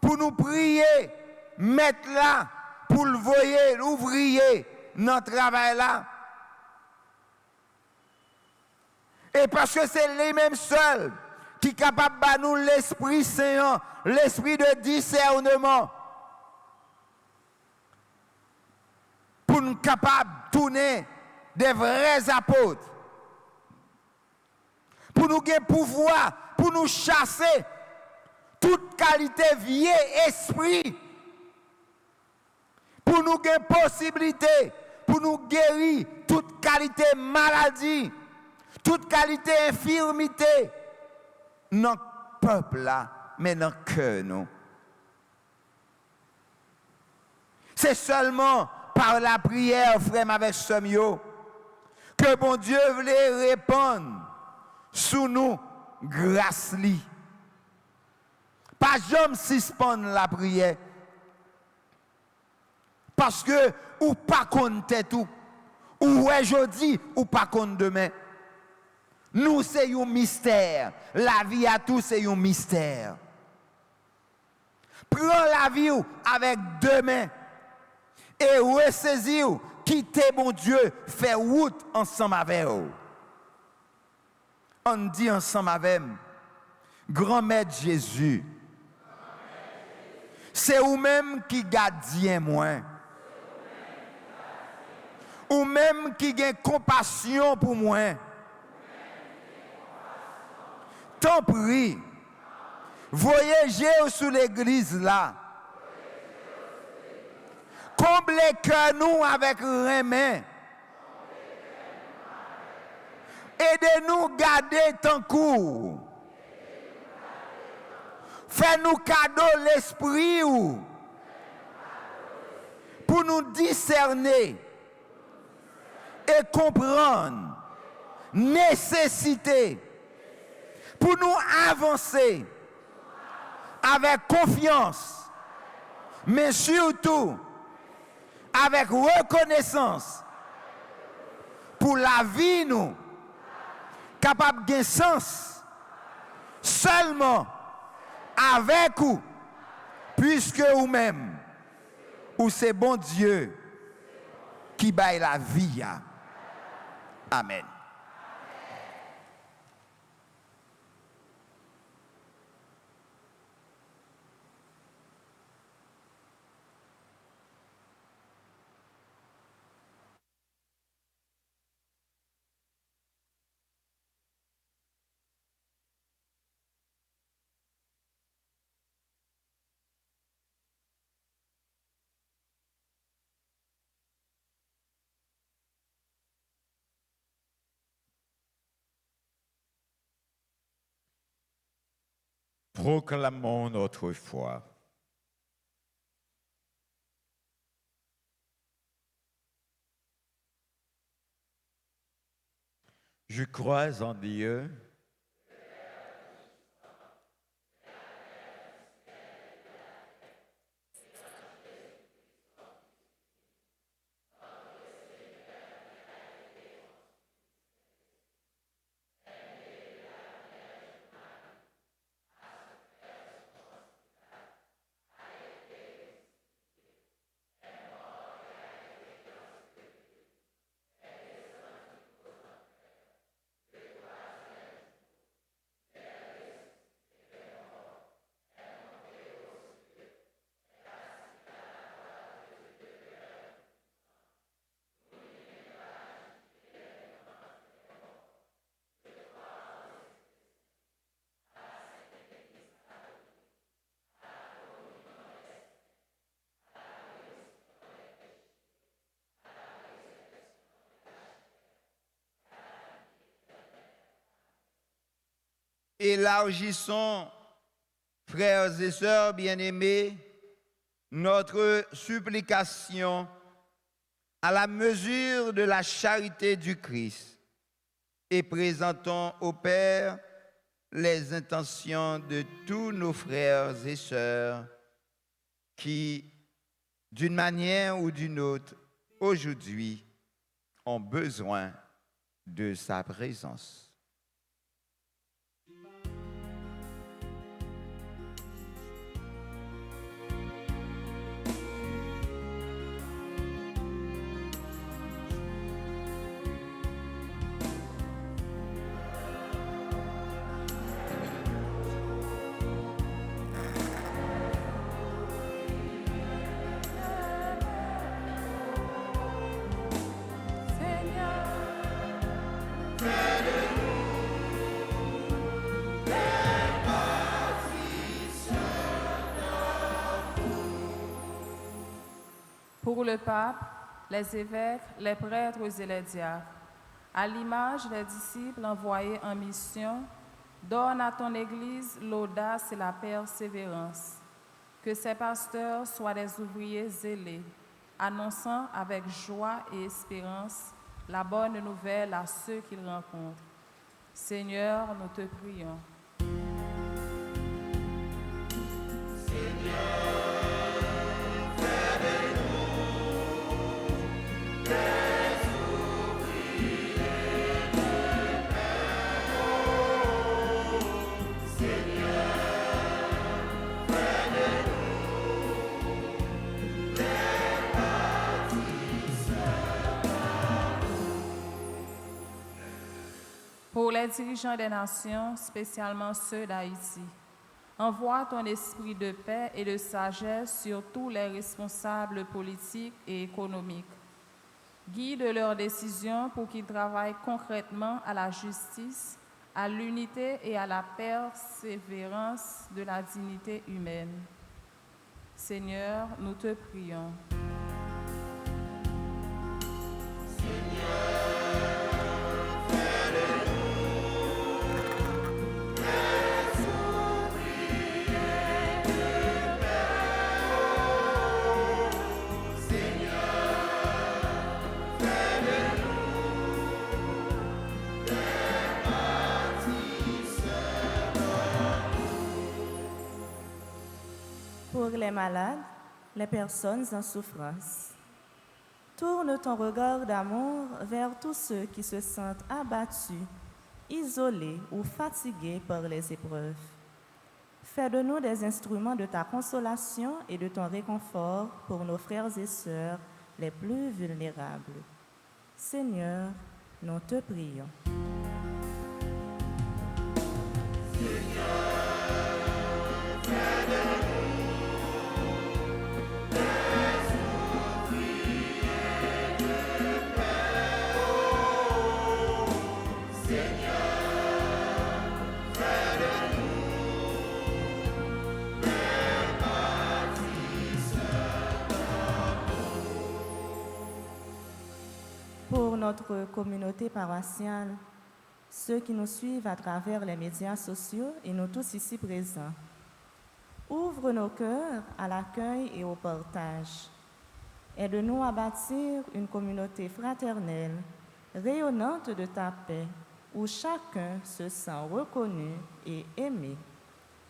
pour nous prier, mettre là, pour le voyer, l'ouvrier, notre travail là. Et parce que c'est les mêmes seuls qui sont capables de nous l'Esprit Saint, l'esprit de discernement, pour nous capables de tourner des vrais apôtres, pour nous gagner pouvoir, pour nous chasser toute qualité vieil esprit, pour nous gagner possibilité, pour nous guérir toute qualité maladie, toute qualité infirmité, dans le peuple là, mais dans le cœur nous. C'est seulement par la prière, frère, avec Somio, que bon Dieu voulait répondre sous nous grâce li. Pas jamais suspendre la prière. Parce que ou pas compter tout, ou aujourd'hui ou pas compte demain. Nous c'est un mystère. La vie à tous c'est un mystère. Prends la vie avec deux mains et ressaisis, quittez mon Dieu, faire route ensemble avec vous. On dit ensemble avec grand maître Jésus. C'est vous-même qui gardien moi. Ou même qui a compassion pour moi. T'en prie, voyagez sous l'église là. Comblez cœur nous avec remède. Aidez-nous garder ton cours. Fais-nous cadeau l'esprit pour nous discerner et comprendre nécessité pour nous avancer avec confiance, mais surtout avec reconnaissance pour la vie nous capable de sens seulement avec vous, puisque vous-même, ou c'est bon Dieu qui baille la vie. Amen. Proclamons notre foi. Je crois en Dieu, Élargissons, frères et sœurs bien-aimés, notre supplication à la mesure de la charité du Christ et présentons au Père les intentions de tous nos frères et sœurs qui, d'une manière ou d'une autre, aujourd'hui, ont besoin de sa présence. Pour le pape, les évêques, les prêtres et les diacres, à l'image des disciples envoyés en mission, donne à ton Église l'audace et la persévérance. Que ses pasteurs soient des ouvriers zélés, annonçant avec joie et espérance la bonne nouvelle à ceux qu'ils rencontrent. Seigneur, nous te prions. Pour les dirigeants des nations, spécialement ceux d'Haïti, Envoie ton esprit de paix et de sagesse sur tous les responsables politiques et économiques. Guide leurs décisions pour qu'ils travaillent concrètement à la justice, à l'unité et à la persévérance de la dignité humaine. Seigneur, nous te prions. Pour les malades, les personnes en souffrance. Tourne ton regard d'amour vers tous ceux qui se sentent abattus, isolés ou fatigués par les épreuves. Fais de nous des instruments de ta consolation et de ton réconfort pour nos frères et sœurs les plus vulnérables. Seigneur, nous te prions. Pour notre communauté paroissiale, ceux qui nous suivent à travers les médias sociaux et nous tous ici présents, ouvre nos cœurs à l'accueil et au partage. Aide-nous à bâtir une communauté fraternelle, rayonnante de ta paix, où chacun se sent reconnu et aimé.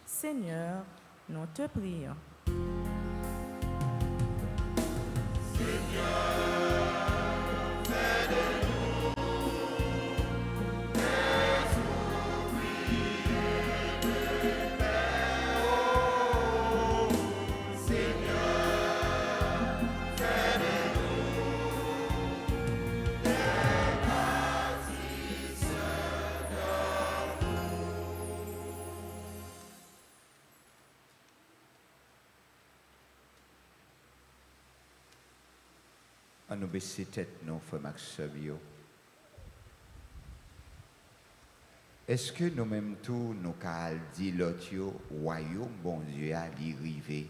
Seigneur, nous te prions. À nous baisser tête, non, frère Maxime. Est-ce que nous-mêmes tous, nous avons dit l'autre, royaume bon Dieu à l'arrivée?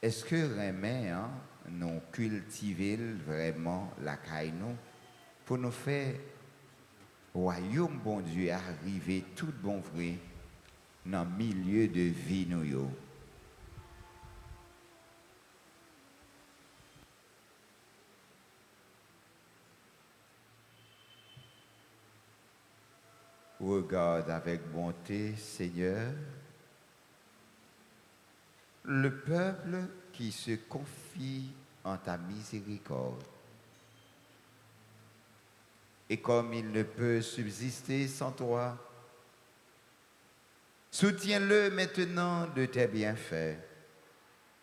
Est-ce que vraiment, nous cultivons vraiment la caille nous pour nous faire royaume bon Dieu arriver tout bon vrai dans le milieu de vie nous yo? Regarde avec bonté, Seigneur, le peuple qui se confie en ta miséricorde. Et comme il ne peut subsister sans toi, soutiens-le maintenant de tes bienfaits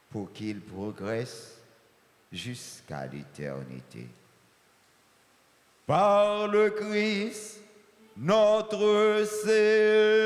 pour qu'il progresse jusqu'à l'éternité. Par le Christ, notre Seigneur.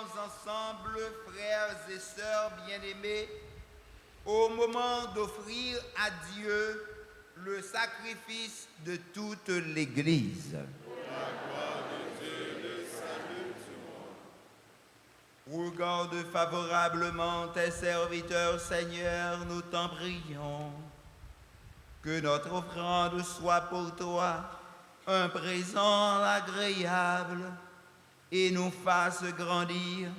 ensemble, frères et sœurs bien-aimés, au moment d'offrir à Dieu le sacrifice de toute l'Église. Regarde favorablement tes serviteurs, Seigneur, nous t'en prions. Que notre offrande soit pour toi un présent agréable et nous fasse grandir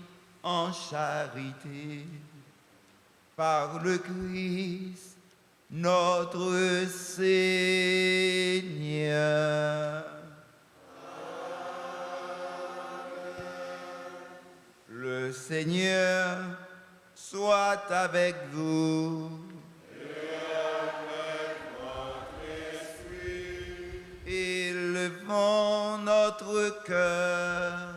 en charité. Par le Christ, notre Seigneur. Le Seigneur soit avec vous. Et avec votre esprit. Élevons notre cœur.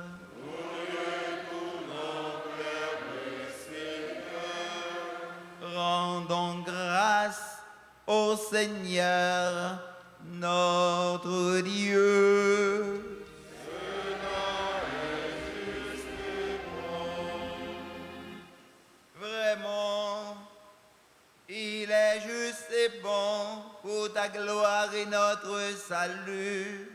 Rendons grâce au Seigneur, notre Dieu. Vraiment, il est juste et bon pour ta gloire et notre salut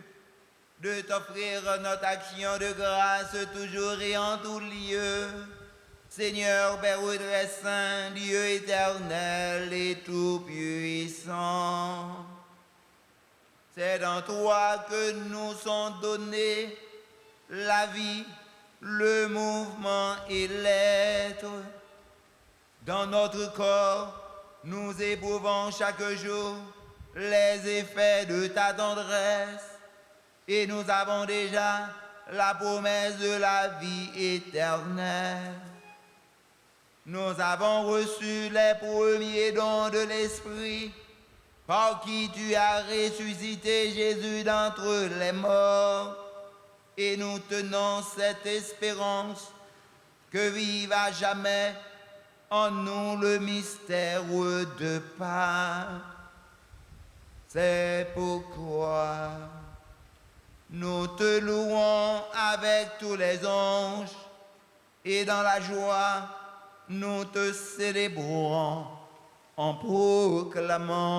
de t'offrir notre action de grâce toujours et en tout lieu. Seigneur, Père très saint, Dieu éternel et tout-puissant, c'est dans toi que nous sont donnés la vie, le mouvement et l'être. Dans notre corps, nous éprouvons chaque jour les effets de ta tendresse et nous avons déjà la promesse de la vie éternelle. Nous avons reçu les premiers dons de l'Esprit, par qui tu as ressuscité Jésus d'entre les morts, et nous tenons cette espérance que vive à jamais en nous le mystère de Pâques. C'est pourquoi nous te louons avec tous les anges, et dans la joie, nous te célébrons en proclamant.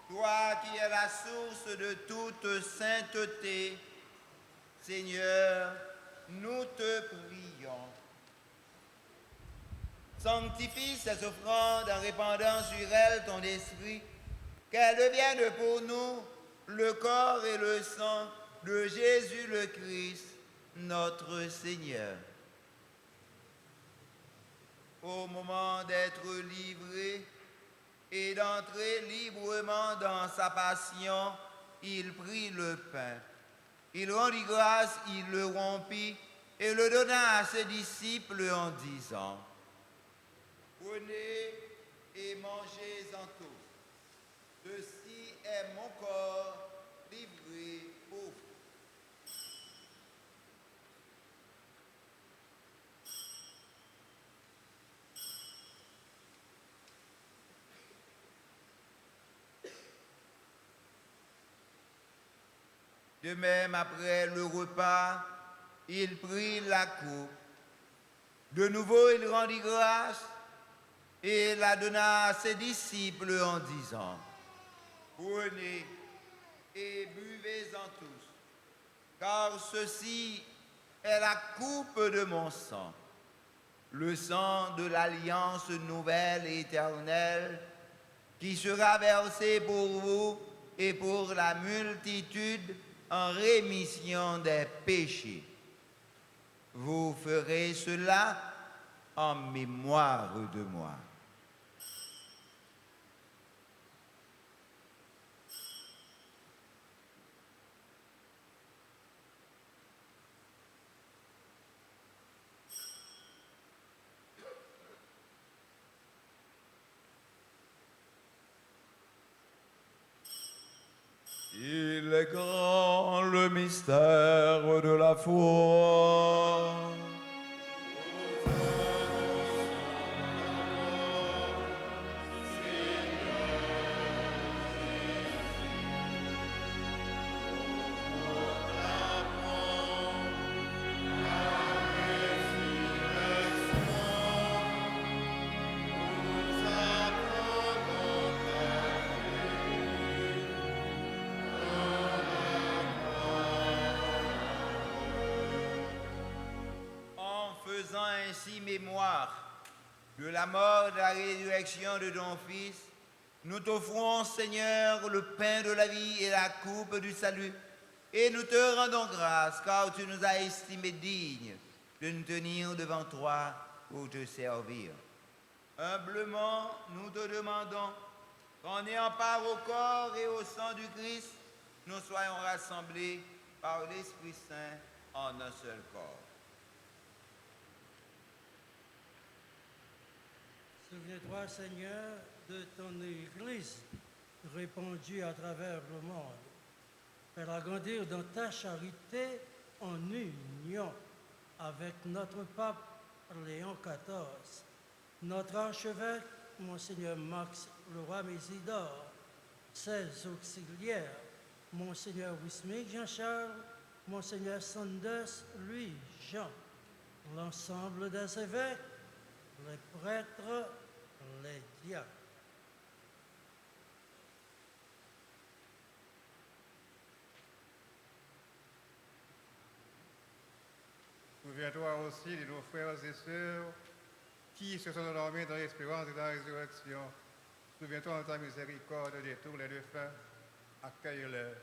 Toi qui es la source de toute sainteté, Seigneur, nous te prions. Sanctifie ces offrandes en répandant sur elles ton esprit, qu'elles deviennent pour nous le corps et le sang de Jésus le Christ, notre Seigneur. Au moment d'être livré et d'entrer librement dans sa passion, il prit le pain. Il rendit grâce, il le rompit et le donna à ses disciples en disant: Prenez et mangez-en tous. Ceci est mon corps livré pour vous. De même, après le repas, il prit la coupe. De nouveau, il rendit grâce et la donna à ses disciples en disant, « Prenez et buvez-en tous, car ceci est la coupe de mon sang, le sang de l'alliance nouvelle et éternelle, qui sera versé pour vous et pour la multitude en rémission des péchés. Vous ferez cela en mémoire de moi. » Il est grand le mystère de la foi. Ainsi mémoire de la mort et de la résurrection de ton Fils, nous t'offrons, Seigneur, le pain de la vie et la coupe du salut, et nous te rendons grâce, car tu nous as estimés dignes de nous tenir devant toi pour te servir. Humblement, nous te demandons qu'en ayant part au corps et au sang du Christ, nous soyons rassemblés par l'Esprit Saint en un seul corps. Souviens-toi, Seigneur, de ton Église répandue à travers le monde. Fais-la grandir dans ta charité en union avec notre pape Léon XIV, notre archevêque, Monseigneur Max Leroy-Mésidor, ses auxiliaires, Monseigneur Wismig Jean-Charles, Monseigneur Sanders Louis-Jean, l'ensemble des évêques, les prêtres, les diacres. Souviens-toi aussi de nos frères et sœurs qui se sont endormis dans l'espérance de la résurrection. Souviens-toi de ta miséricorde de tous les défunts. Accueille-les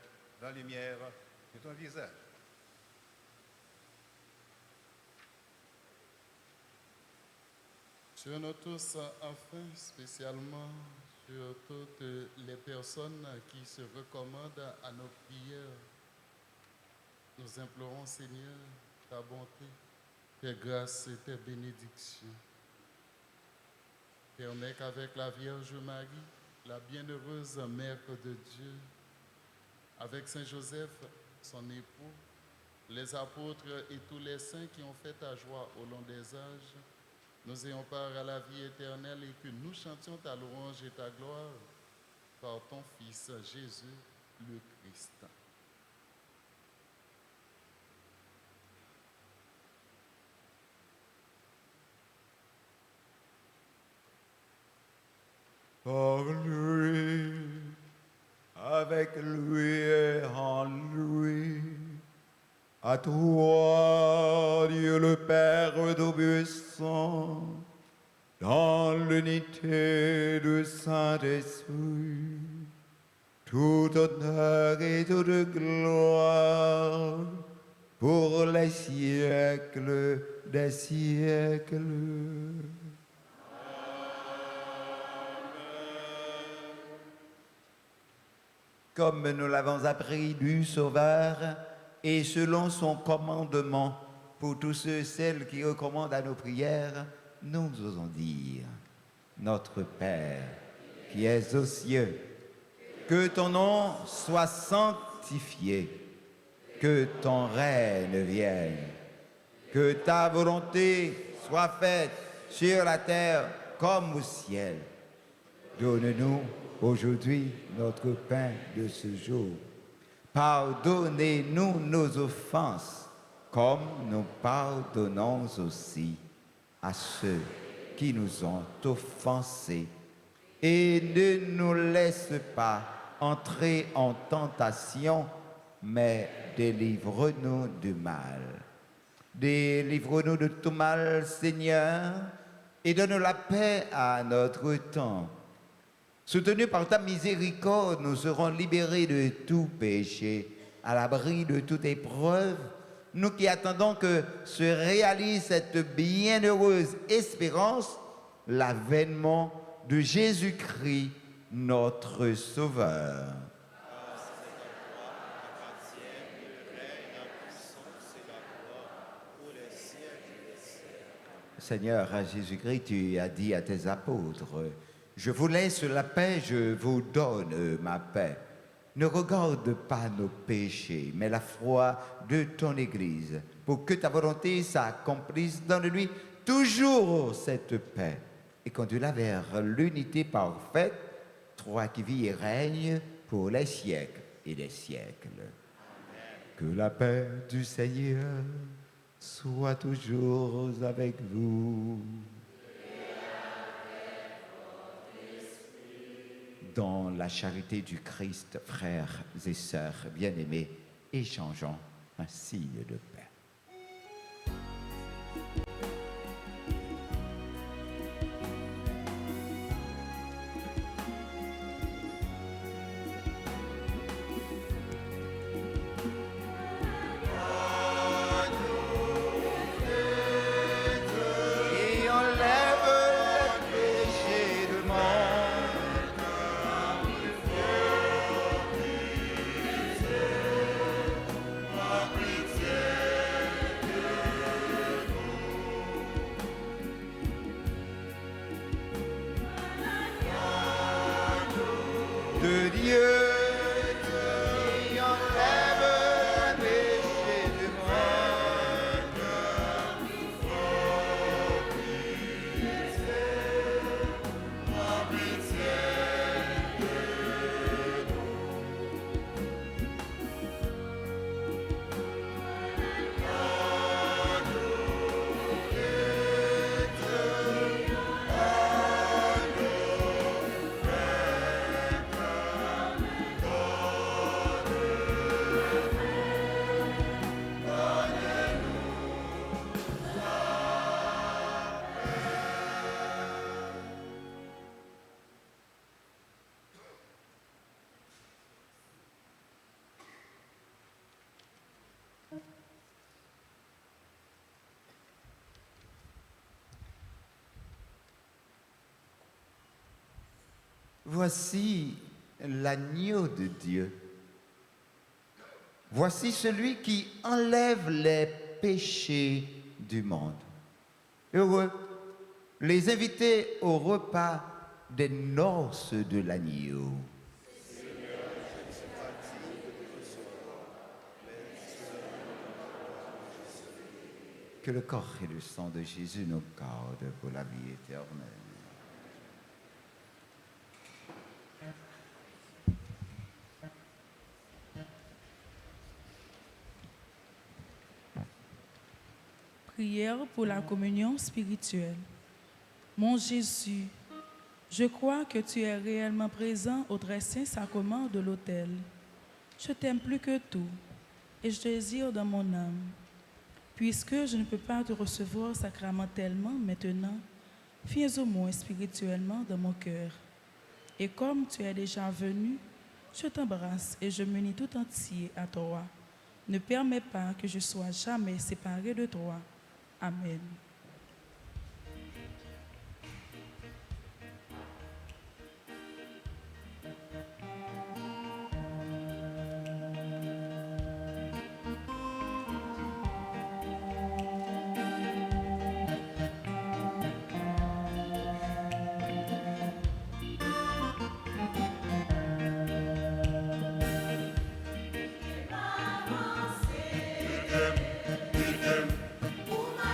dans la lumière de ton visage. Sur nous tous, enfin, spécialement sur toutes les personnes qui se recommandent à nos prières, nous implorons, Seigneur, ta bonté, tes grâces et tes bénédictions. Permets qu'avec la Vierge Marie, la bienheureuse Mère de Dieu, avec Saint Joseph, son époux, les apôtres et tous les saints qui ont fait ta joie au long des âges, nous ayons part à la vie éternelle et que nous chantions ta louange et ta gloire par ton Fils Jésus le Christ. Par lui, avec lui et en lui, à toi, Dieu le Père Tout-Puissant, dans l'unité du Saint-Esprit, tout honneur et toute gloire pour les siècles des siècles. Comme nous l'avons appris du Sauveur, et selon son commandement, pour tous ceux et celles qui recommandent à nos prières, nous osons dire, Notre Père, qui es aux cieux, que ton nom soit sanctifié, que ton règne vienne, que ta volonté soit faite sur la terre comme au ciel. Donne-nous aujourd'hui notre pain de ce jour. Pardonnez-nous nos offenses, comme nous pardonnons aussi à ceux qui nous ont offensés. Et ne nous laisse pas entrer en tentation, mais délivre-nous du mal. Délivre-nous de tout mal, Seigneur, et donne la paix à notre temps. Soutenus par ta miséricorde, nous serons libérés de tout péché, à l'abri de toute épreuve, nous qui attendons que se réalise cette bienheureuse espérance, l'avènement de Jésus-Christ, notre Sauveur. Seigneur, à Jésus-Christ, tu as dit à tes apôtres, je vous laisse la paix, je vous donne ma paix. Ne regarde pas nos péchés, mais la foi de ton Église, pour que ta volonté s'accomplisse. Donne-lui toujours cette paix et conduis-la vers l'unité parfaite, toi qui vis et règnes pour les siècles et les siècles. Amen. Que la paix du Seigneur soit toujours avec vous. Dans la charité du Christ, frères et sœurs bien-aimés, échangeons un signe de paix. De Dieu qui enlève le péché du monde. Voici l'agneau de Dieu. Voici celui qui enlève les péchés du monde. Heureux les invités au repas des noces de l'agneau. Que le corps et le sang de Jésus nous gardent pour la vie éternelle. Prière pour la communion spirituelle. Mon Jésus, je crois que tu es réellement présent au très saint sacrement de l'autel. Je t'aime plus que tout et je te désire dans mon âme. Puisque je ne peux pas te recevoir sacramentellement maintenant, viens au moins spirituellement dans mon cœur. Et comme tu es déjà venu, je t'embrasse et je m'unis tout entier à toi. Ne permets pas que je sois jamais séparé de toi. Amen. Pour ma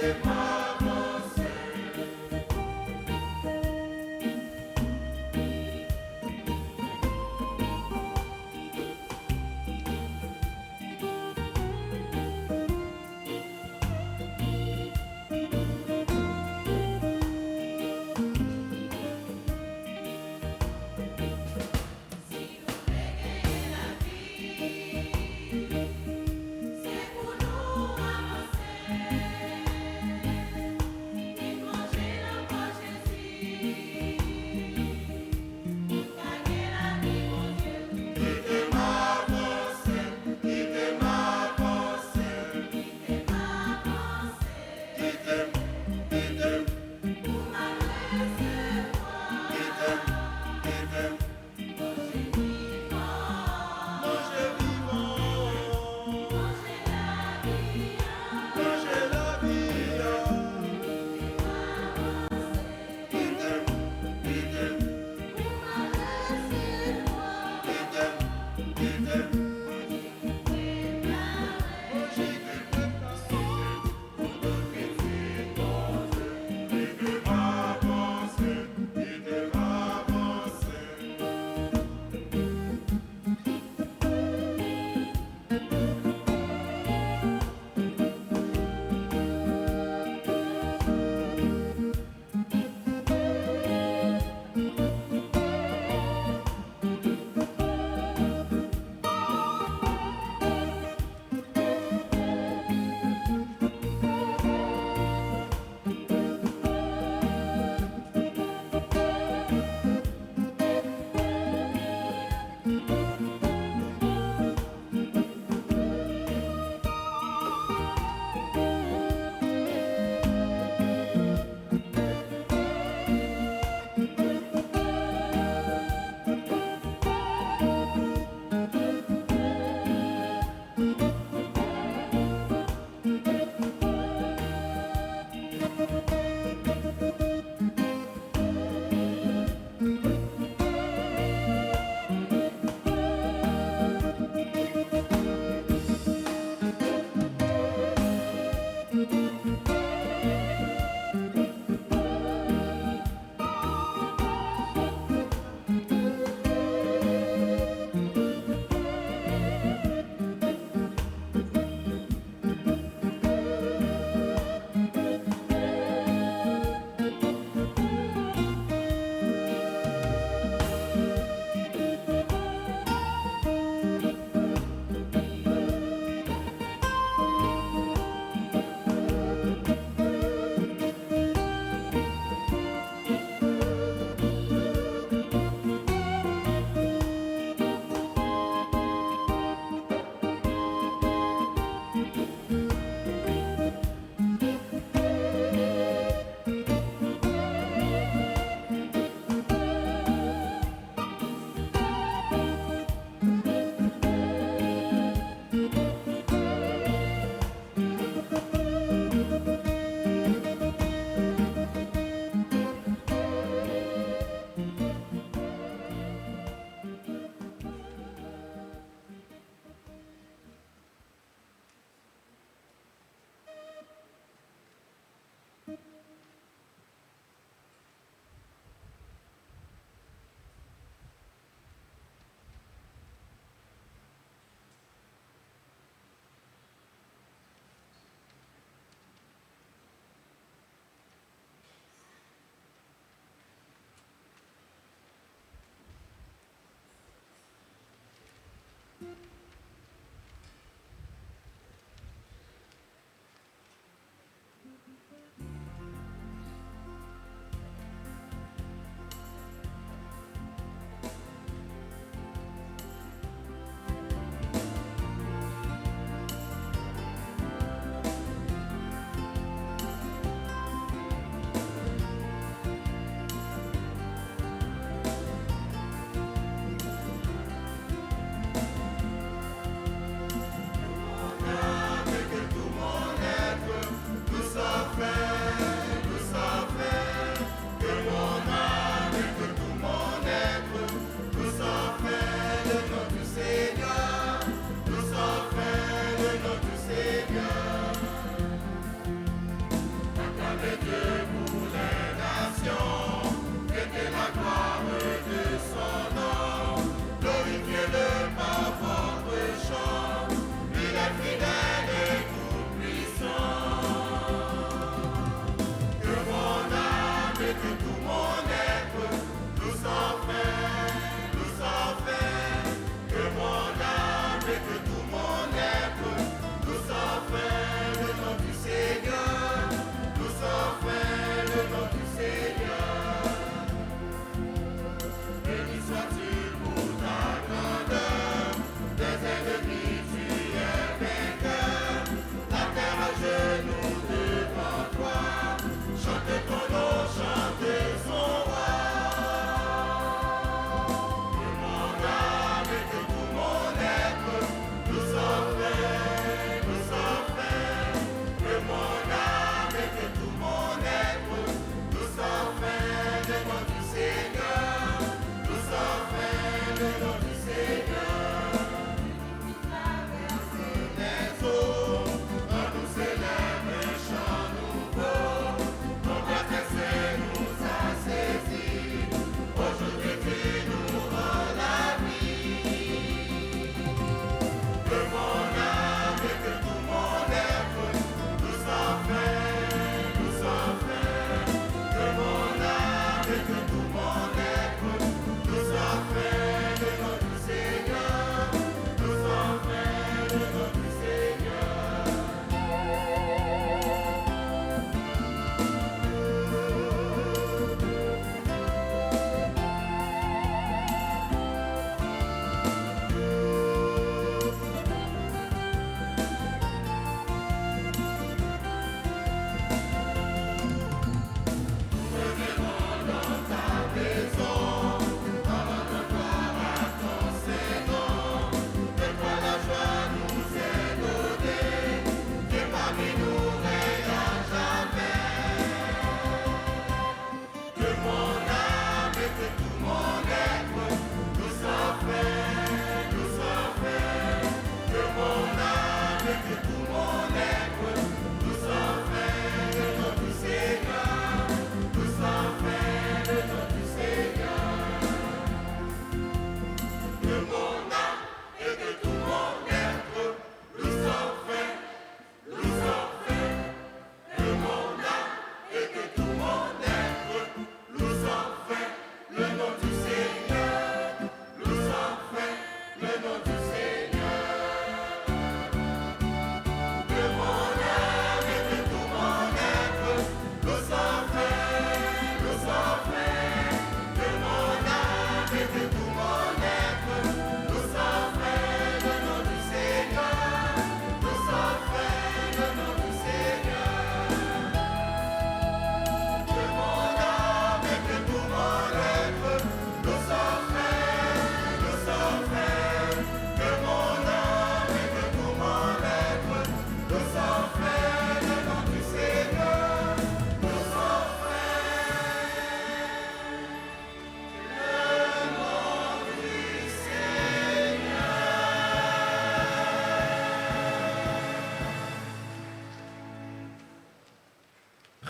C'est pour nous avancer.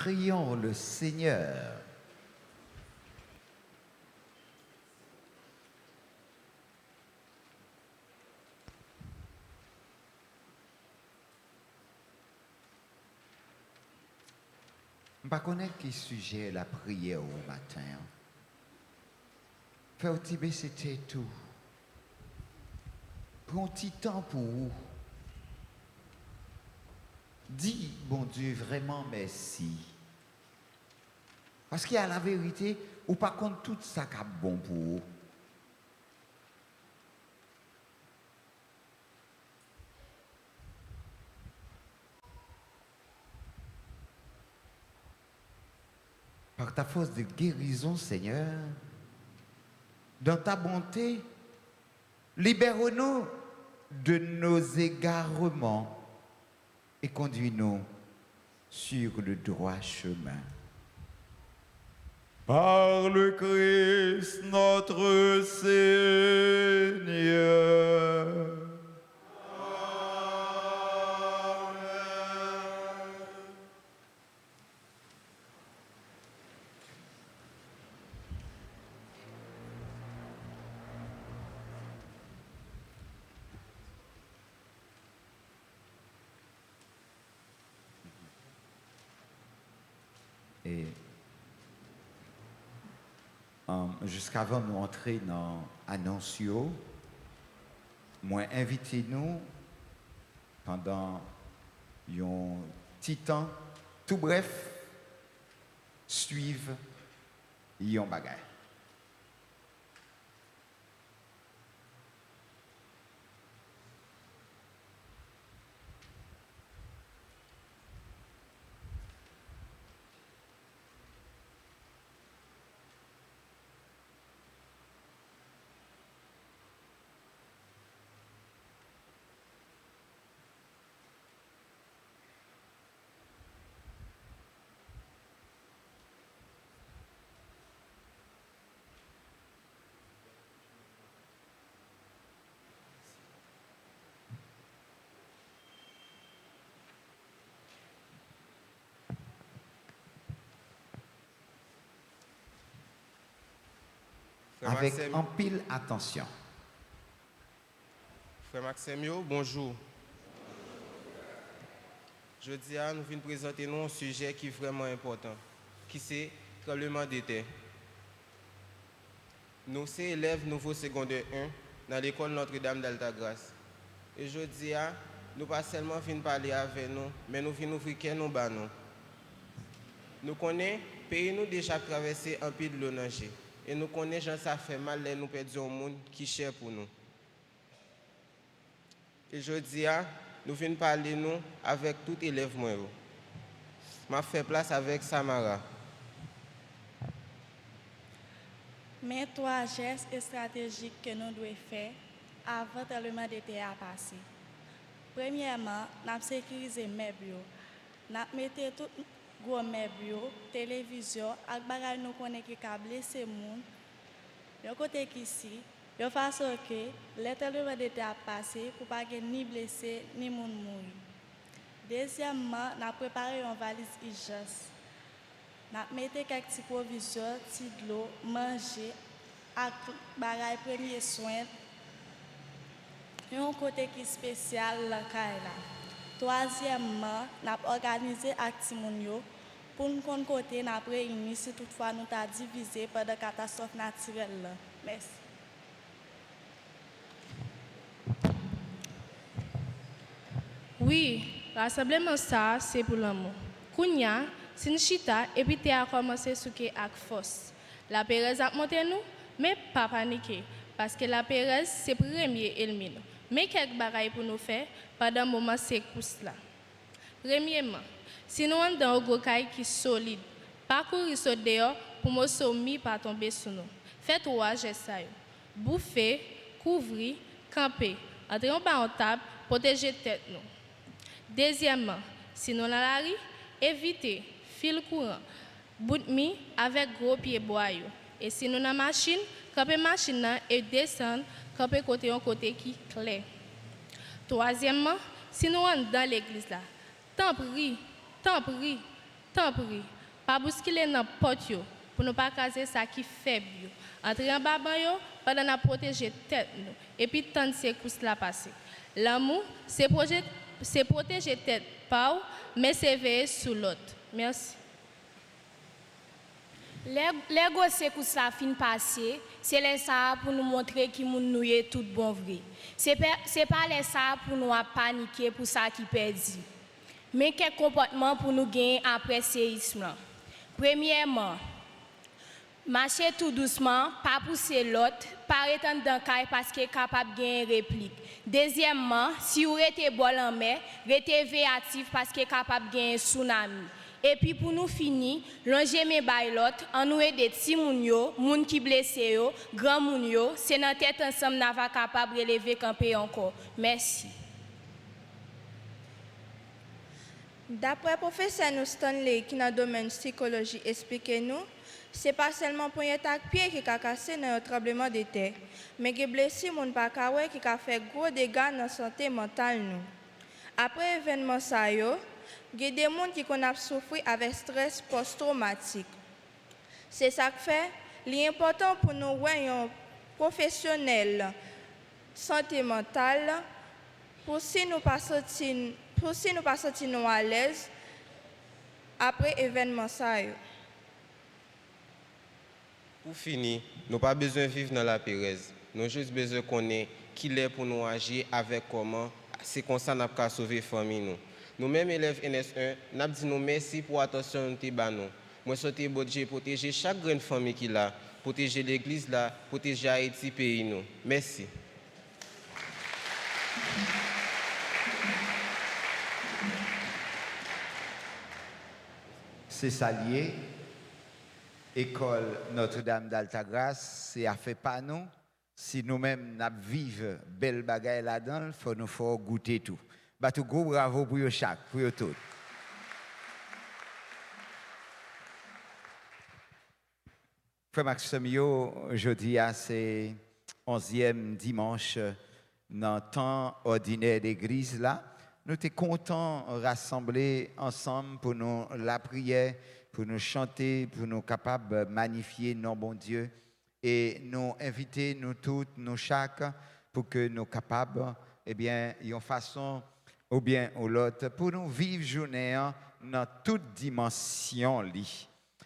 Prions le Seigneur. Je ne connais pas qui sujet la prière au matin. Faire Tibet, c'était tout. Prends un petit temps pour vous. Dis, bon Dieu, vraiment merci. Parce qu'il y a la vérité, ou par contre tout ça qui est bon pour vous. Par ta force de guérison, Seigneur, dans ta bonté, libère-nous de nos égarements et conduis-nous sur le droit chemin. Par le Christ notre Seigneur. Et jusqu'avant de nous entrer dans l'annoncio, moi invitez-nous pendant un petit temps, tout bref, suivre yon bagay. Avec en pile attention. Frère Maximio, bonjour. Je dis à nous venons présenter nous un sujet qui est vraiment important, qui c'est le tremblement de terre. Nous sommes élèves nouveau secondaire 1 dans l'école Notre-Dame d'Altagrace. Et je dis à nous pas seulement venir parler avec nous, mais nous venons ouvrir qu'est nous bas nous. Nous connaissons, pays nous déjà traversé un peu de l'eau nager. Et nous connaissons que ça fait mal de nous perdre un monde qui est cher pour nous. Et je dis à nous venons parler nous avec tout élève moi. Je fais place avec Samara. Mais trois gestes stratégiques que nous devons faire avant le tremblement de terre à passer. Premièrement, nous avons sécurisé les meubles. Nous avons mis tout gros meubles, télévision, et bagage nous connaissons qui a blessé les gens. De côté ici, de façon que le tremblement de terre a passé pour ne pas ni blessé ni moun mourir. Deuxièmement, nous avons préparé une valise urgence. Nous avons mis quelques petites provisions, de l'eau, manger, et bagage premier soin. Un côté qui est spécial là. Troisièmement, nous avons organisé Actimonio pour nous côté nous avons réuni si toutefois nous avons divisé par des catastrophes naturelles. Merci. Oui, rassemblement ça, c'est pour l'amour. Kounya, si nous chita et puis tu as commencé à souquer avec force. La Pérez a monté nous, mais pas paniquer, parce que la Pérez, c'est le premier ennemi. Mais quelques bagailles pour nous faire pendant le moment c'est là. Premièrement, si nous sommes dans un gros caille qui est solide, parcourir ce dehors pour me soumis pas tomber sur nous. Faites trois gestes. Bouffer, couvrir, camper, entrer en table, protéger tête nous. Deuxièmement, si nous dans la rue, évitez fil courant, bout de mi avec gros pieds boyaux. Et si nous dans la machine, camper machine et descendre, camper côté un côté qui est clair. Troisièmement, si nous rentrons dans l'église là, tant prie, pas bousculer dans la porte pour ne pas caser ça qui est faible. Entrer en bas pendant nous protéger tête nous et puis tant de secousses là passer. L'amour, c'est protéger tête pas mais c'est veiller sur l'autre. Merci. Les grosses secousses la fin passé, c'est les ça pour nous montrer qui nous est tout bon vrai. C'est pas les ça pour nous paniquer pour ça qui perdu. Mais quel comportement pour nous gagner après séisme. Premièrement, marcher tout doucement, pas pousser l'autre, pas rester dans le caille parce qu'il est capable de gagner réplique. Deuxièmement, si vous êtes bon en mer, restez véatif parce qu'il est capable de gagner tsunami. Et puis pour nous finir, longer mes baillotes, en nous aider petits moun moun qui blessé yo, grand moun yo, c'est dans tête ensemble n'a pas capable de relever camper encore. Merci. D'après le professeur Stanley qui dans le domaine psychologie expliquez-nous, c'est pas seulement pour un pied qui a cassé dans le tremblement de terre, mais qui blessé moun pa kawe qui a fait gros dégâts dans la santé mentale nous. Après événement ça yo, il y a des gens qui ont souffert avec stress post-traumatique. C'est ça qui fait l'important pour nous voir un professionnel santé mentale pour si nous pas sentir à l'aise après événement ça. Pour finir, nous n'avons pas besoin de vivre dans la pérèse. Nous avons juste besoin de connaître qui est pour nous agir avec comment. C'est comme ça que nous avons sauvé la famille. Nous-mêmes, élèves NS1, nous avons dit nous merci pour l'attention que nous avons. Moi, je souhaite Dieu protéger chaque grande famille qui est là, protéger l'église là, protéger Haïti, pays nous. Merci. C'est Salier, école Notre-Dame d'Altagrace, c'est à fait pas nous. Si nous-mêmes nous vivons belle bagaille là-dedans, il faut nous faire goûter tout. Bah, tout gros bravo pour chaque, pour tout. Frère Maxime, aujourd'hui, c'est 11e dimanche dans le temps ordinaire d'église là. Nous sommes contents de rassembler ensemble pour nous la prière, pour nous chanter, pour nous capables de magnifier nos bon Dieu et nous inviter, nous tous, nous chaque, pour que nous capables, eh bien, d'une façon ou bien ou l'autre, pour nous vivre journée dans toute dimension.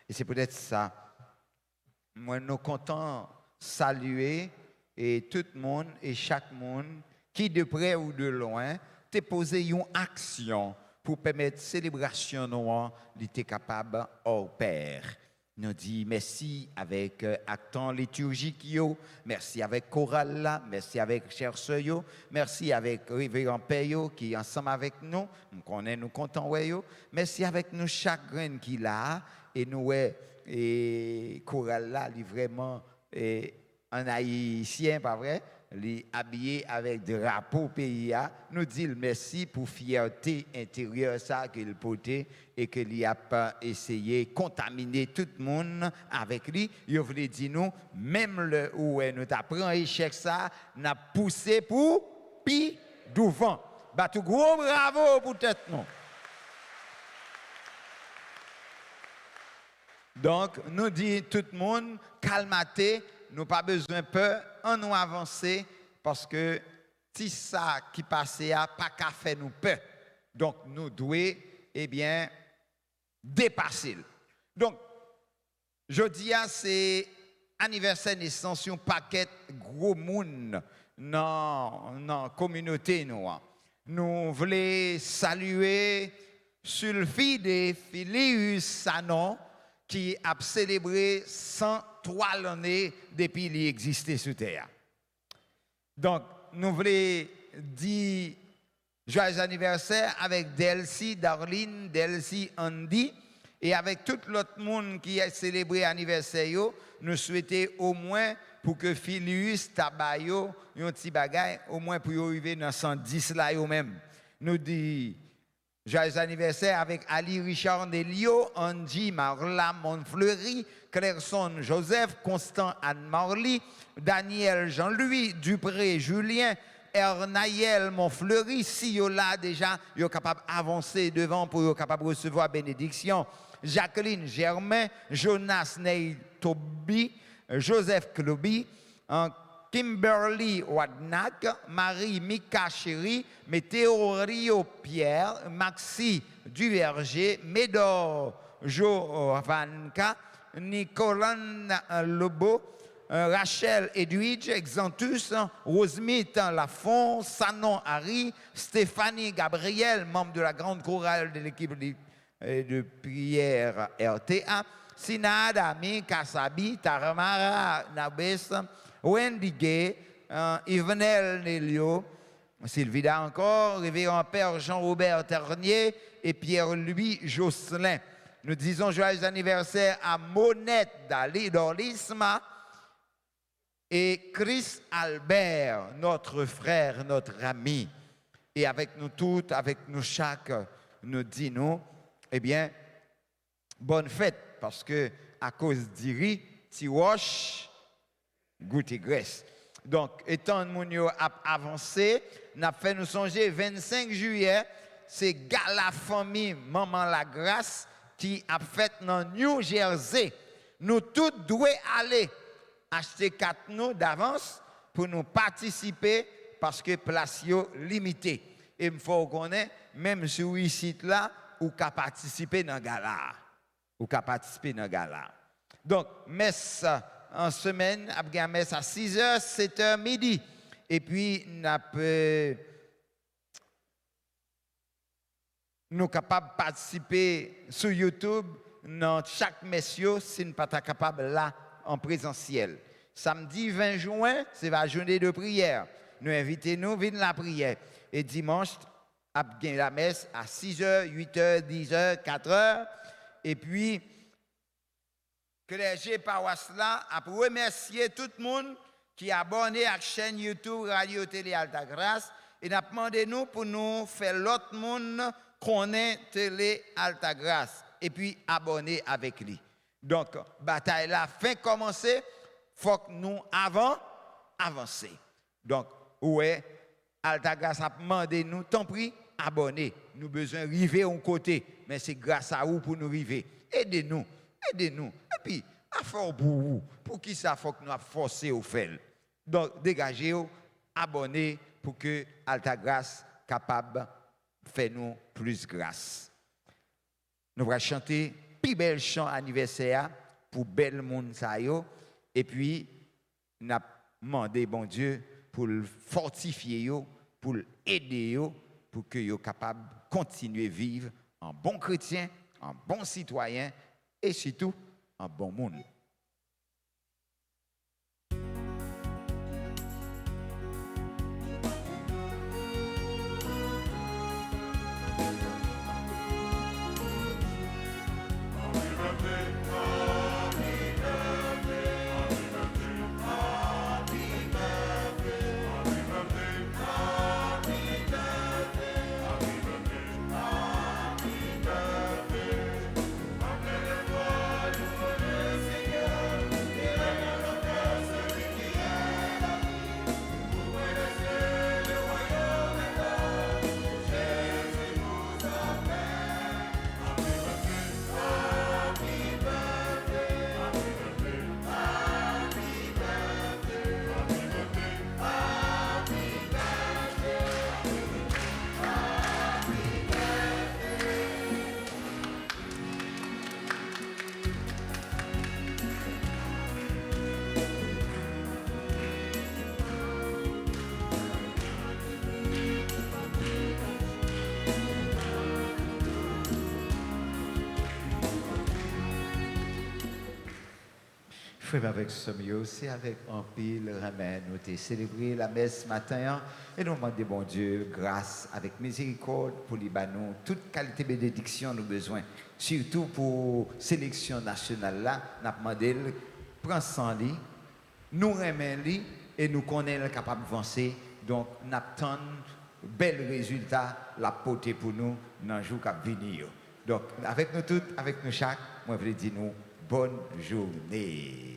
Et c'est peut-être ça. Moi, nous comptons saluer et tout le monde et chaque monde qui, de près ou de loin, t'a posé une action pour permettre la célébration noire d'être capable au Père. Nous disons merci avec actant liturgique, merci avec chorale là, merci avec chers sœurs, merci avec révérend Père qui est ensemble avec nous, nous comptons, merci avec nous chaque grain qui là et nous et chorale là, il vraiment un haïtien, pas vrai? Les habillés avec drapeau pays, nous disons merci pour fierté intérieure ça qu'il portait et qu'il a pas essayé de contaminer tout le monde avec lui. Il voulait dire nous, même le où nous t'apprend échec ça, n'a poussé pour pi devant. Bah tout gros bravo pour tête nous. Donc nous dit tout le monde calmaté. Nous pas besoin de peur, on nous avancer parce que si ça qui passait a pas qu'à faire nous peur. Donc nous devons dépasser. Donc jeudi c'est anniversaire naissance un paquet gros monde dans la communauté nous. Nous voulons saluer Sylvie de Filius Sanon qui a célébré 103 l'année depuis qu'il existait sur Terre. Donc, nous voulons dire joyeux anniversaire avec Delcy, Darlene, Delcy, Andy, et avec tout l'autre monde qui a célébré l'anniversaire, nous souhaitons au moins pour que Filius Tabayo, un petit bagay, au moins pour arriver dans 110 là eux-mêmes. Nous disons joyeux anniversaire avec Ali Richard Nelio, Angie Marla Montfleury, Clairson Joseph, Constant Anne-Marly, Daniel Jean-Louis, Dupré Julien, Ernaël Montfleury. Si yo là déjà, yo capable d'avancer devant pour yo capable de recevoir bénédiction. Jacqueline Germain, Jonas Ney Toby, Joseph Klobi, Kimberly Wadnak, Marie Mika Chéri, Météo Rio Pierre, Maxi Duverger, Médor Jovanka, Nicolas Lobo, Rachel Edwidge, Exantus, Rosemite Lafont, Sanon Harry, Stéphanie Gabriel, membre de la grande chorale de l'équipe de prière RTA, Sinad Ami Kassabi, Taramara Nabes, Wendy Gay, Yvenel Nelio, Sylvida encore, révérend Père Jean-Robert Ternier et Pierre-Louis Josselin. Nous disons joyeux anniversaire à Monette d'Orlisma et Chris Albert, notre frère, notre ami. Et avec nous toutes, avec nous chaque, nous disons, bonne fête, parce que à cause d'Iri, Tiroche, goûter graisse. Donc, étant donné a avancé, n'a fait nous songer 25 juillet, c'est Gala Famille Maman la Grâce qui a fait dans New Jersey. Nous tous devons aller acheter 4 nous d'avance pour nous participer parce que place yo limité. Et il faut connaître même sur ici là ou qu'à participer dans Gala. Ou qu'à participer dans Gala. Donc, messe en semaine, après la messe à 6h, 7h, midi. Et puis, nous sommes capables de participer sur YouTube dans chaque messe, si nous ne sommes pas capables là en présentiel. Samedi 20 juin, c'est la journée de prière. Nous invitons nous, venir la prière. Et dimanche, après la messe à 6h, 8h, 10h, 4h. Et puis, clergé paroisse là, a remercier tout le monde qui est abonné à la chaîne YouTube Radio Télé Alta Grace. Et nous demandé nous pour nous faire l'autre monde connaître Télé Alta Grace. Et puis abonner avec lui. Donc, bataille la fin commencer, faut que nous avancer. Donc, ouais, Alta Grace a demandé nous, tant pis, abonner. Nous besoin arriver à un côté, mais c'est grâce à vous pour nous arriver. Aidez-nous. Et puis, à faire pour vous. Pour qui ça faut que nous forcer au faire. Donc, dégagez-vous, abonnez pour que Alta Grace capable de faire nous plus grâce. Nous allons chanter plus bel chant anniversaire pour bel monde ça yo. Et puis, nous avons demandé, bon Dieu, pour le fortifier yo, pour l'aider yo, pour que yo capable de continuer à vivre en bon chrétien, en bon citoyen et surtout en bon monde. Frère avec Somio, c'est avec un pile remède. Nous avons célébré la messe ce matin et nous demandons, bon Dieu, grâce, avec miséricorde pour les banons, toute qualité de bénédiction nous besoin. Surtout pour la sélection nationale là, nous avons demandé, prends sans lit, nous remettons et nous connaissons capable d'avancer. Donc, nous attendons bel résultat, la portée pour nous dans le jour qui va venir. Donc, avec nous tous, avec nous chaque, moi je veux dire nous, bonne journée.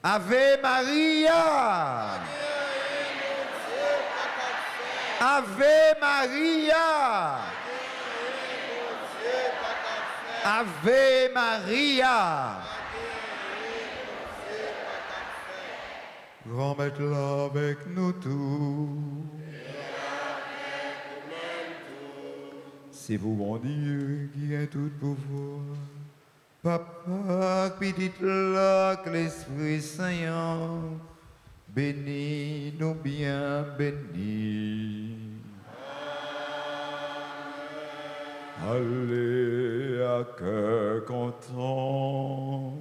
Ave Maria! Ave Maria! Ave Maria! Grand maître là avec nous tous. C'est vous, mon Dieu, qui a tout pouvoir. Papa, petite là, que l'Esprit Saint, bénis nous bien, bénis. Allez à cœur content.